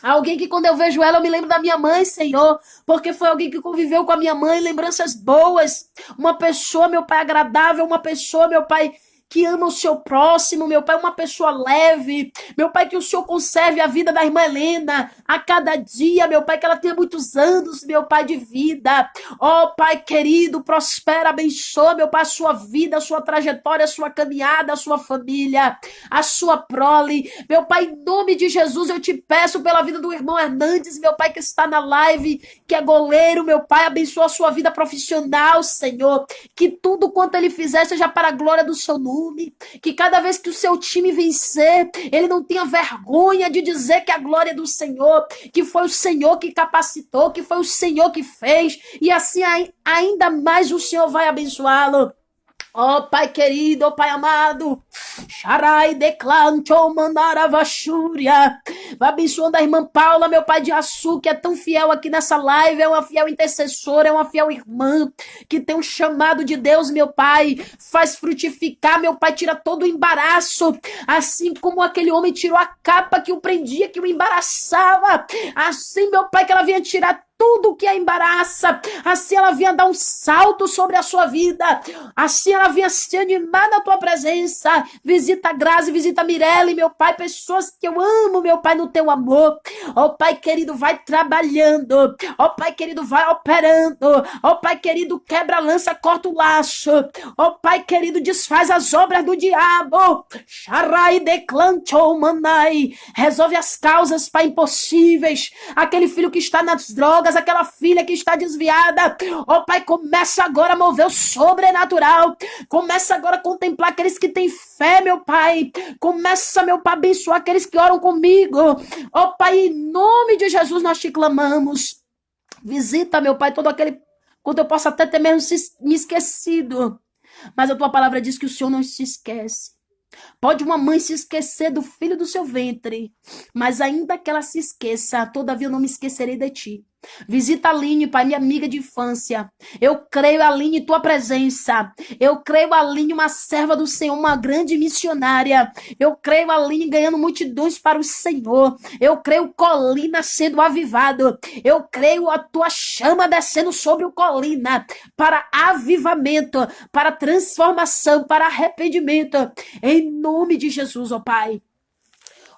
Alguém que quando eu vejo ela, eu me lembro da minha mãe, Senhor, porque foi alguém que conviveu com a minha mãe, lembranças boas, uma pessoa, meu Pai, agradável, uma pessoa, meu Pai, que ama o seu próximo, meu Pai, uma pessoa leve, meu Pai, que o Senhor conserve a vida da irmã Helena a cada dia, meu Pai, que ela tenha muitos anos, meu Pai, de vida. Ó Pai querido, prospera, abençoa, meu Pai, a sua vida, a sua trajetória, a sua caminhada, a sua família, a sua prole. Meu Pai, em nome de Jesus, eu te peço pela vida do irmão Hernandes, meu Pai, que está na live, que é goleiro, meu Pai, abençoa a sua vida profissional, Senhor, que tudo quanto ele fizer seja para a glória do seu nome. Que cada vez que o seu time vencer, ele não tenha vergonha de dizer que a glória é do Senhor, que foi o Senhor que capacitou, que foi o Senhor que fez, e assim ainda mais o Senhor vai abençoá-lo. Ó Pai querido, ó Pai amado, Sharai declancho mandaravachúria. Vai abençoando a irmã Paula, meu Pai de Açu, que é tão fiel aqui nessa live, é uma fiel intercessora, é uma fiel irmã, que tem um chamado de Deus, meu Pai, faz frutificar, meu Pai, tira todo o embaraço, assim como aquele homem tirou a capa que o prendia, que o embaraçava, assim, meu Pai, que ela vinha tirar tudo que a embaraça, assim ela vinha dar um salto sobre a sua vida, assim ela vinha se animar na tua presença. Visita a Grazi, visita a Mirelle, meu Pai, pessoas que eu amo, meu Pai, no teu amor. Ó Pai querido, vai trabalhando, ó Pai querido, vai operando, ó Pai querido, quebra a lança, corta o laço, ó Pai querido, desfaz as obras do diabo. Sharai declancho manai, resolve as causas, Pai, impossíveis, aquele filho que está nas drogas, aquela filha que está desviada, ó Pai, começa agora a mover o sobrenatural, começa agora a contemplar aqueles que têm fé, meu Pai, começa, meu Pai, a abençoar aqueles que oram comigo, ó Pai, em nome de Jesus nós te clamamos, visita, meu Pai, todo aquele, quando eu posso até ter mesmo me esquecido, mas a tua palavra diz que o Senhor não se esquece. Pode uma mãe se esquecer do filho do seu ventre, mas ainda que ela se esqueça, todavia eu não me esquecerei de ti. Visita a Aline, Pai, minha amiga de infância. Eu creio, Aline, em tua presença. Eu creio, Aline, uma serva do Senhor, uma grande missionária. Eu creio, Aline, ganhando multidões para o Senhor. Eu creio, Colina sendo avivado. Eu creio a tua chama descendo sobre o Colina para avivamento, para transformação, para arrependimento. Em nome de Jesus, ó Pai.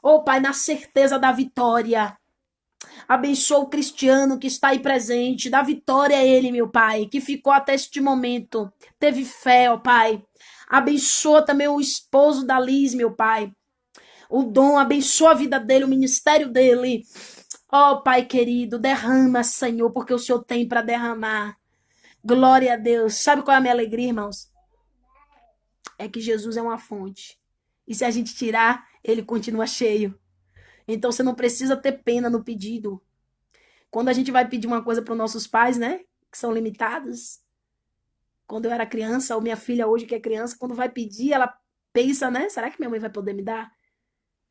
Ó Pai, na certeza da vitória. Abençoa o Cristiano que está aí presente. Dá vitória a ele, meu Pai, que ficou até este momento. Teve fé, ó Pai. Abençoa também o esposo da Liz, meu Pai. O Dom, abençoa a vida dele, o ministério dele. Ó Pai querido, derrama, Senhor, porque o Senhor tem para derramar. Glória a Deus. Sabe qual é a minha alegria, irmãos? É que Jesus é uma fonte. E se a gente tirar, ele continua cheio. Então você não precisa ter pena no pedido. Quando a gente vai pedir uma coisa para os nossos pais, né? Que são limitados. Quando eu era criança, ou minha filha hoje que é criança, quando vai pedir, ela pensa, né? Será que minha mãe vai poder me dar?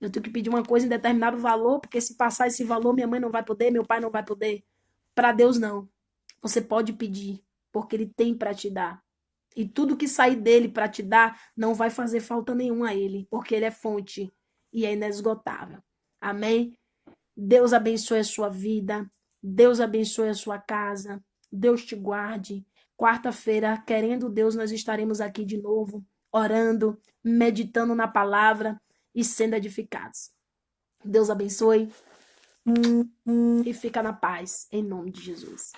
Eu tenho que pedir uma coisa em determinado valor, porque se passar esse valor, minha mãe não vai poder, meu pai não vai poder. Para Deus, não. Você pode pedir, porque Ele tem para te dar. E tudo que sair dele para te dar, não vai fazer falta nenhuma a Ele, porque Ele é fonte e é inesgotável. Amém? Deus abençoe a sua vida. Deus abençoe a sua casa. Deus te guarde. Quarta-feira, querendo Deus, nós estaremos aqui de novo, orando, meditando na palavra e sendo edificados. Deus abençoe e fica na paz, em nome de Jesus.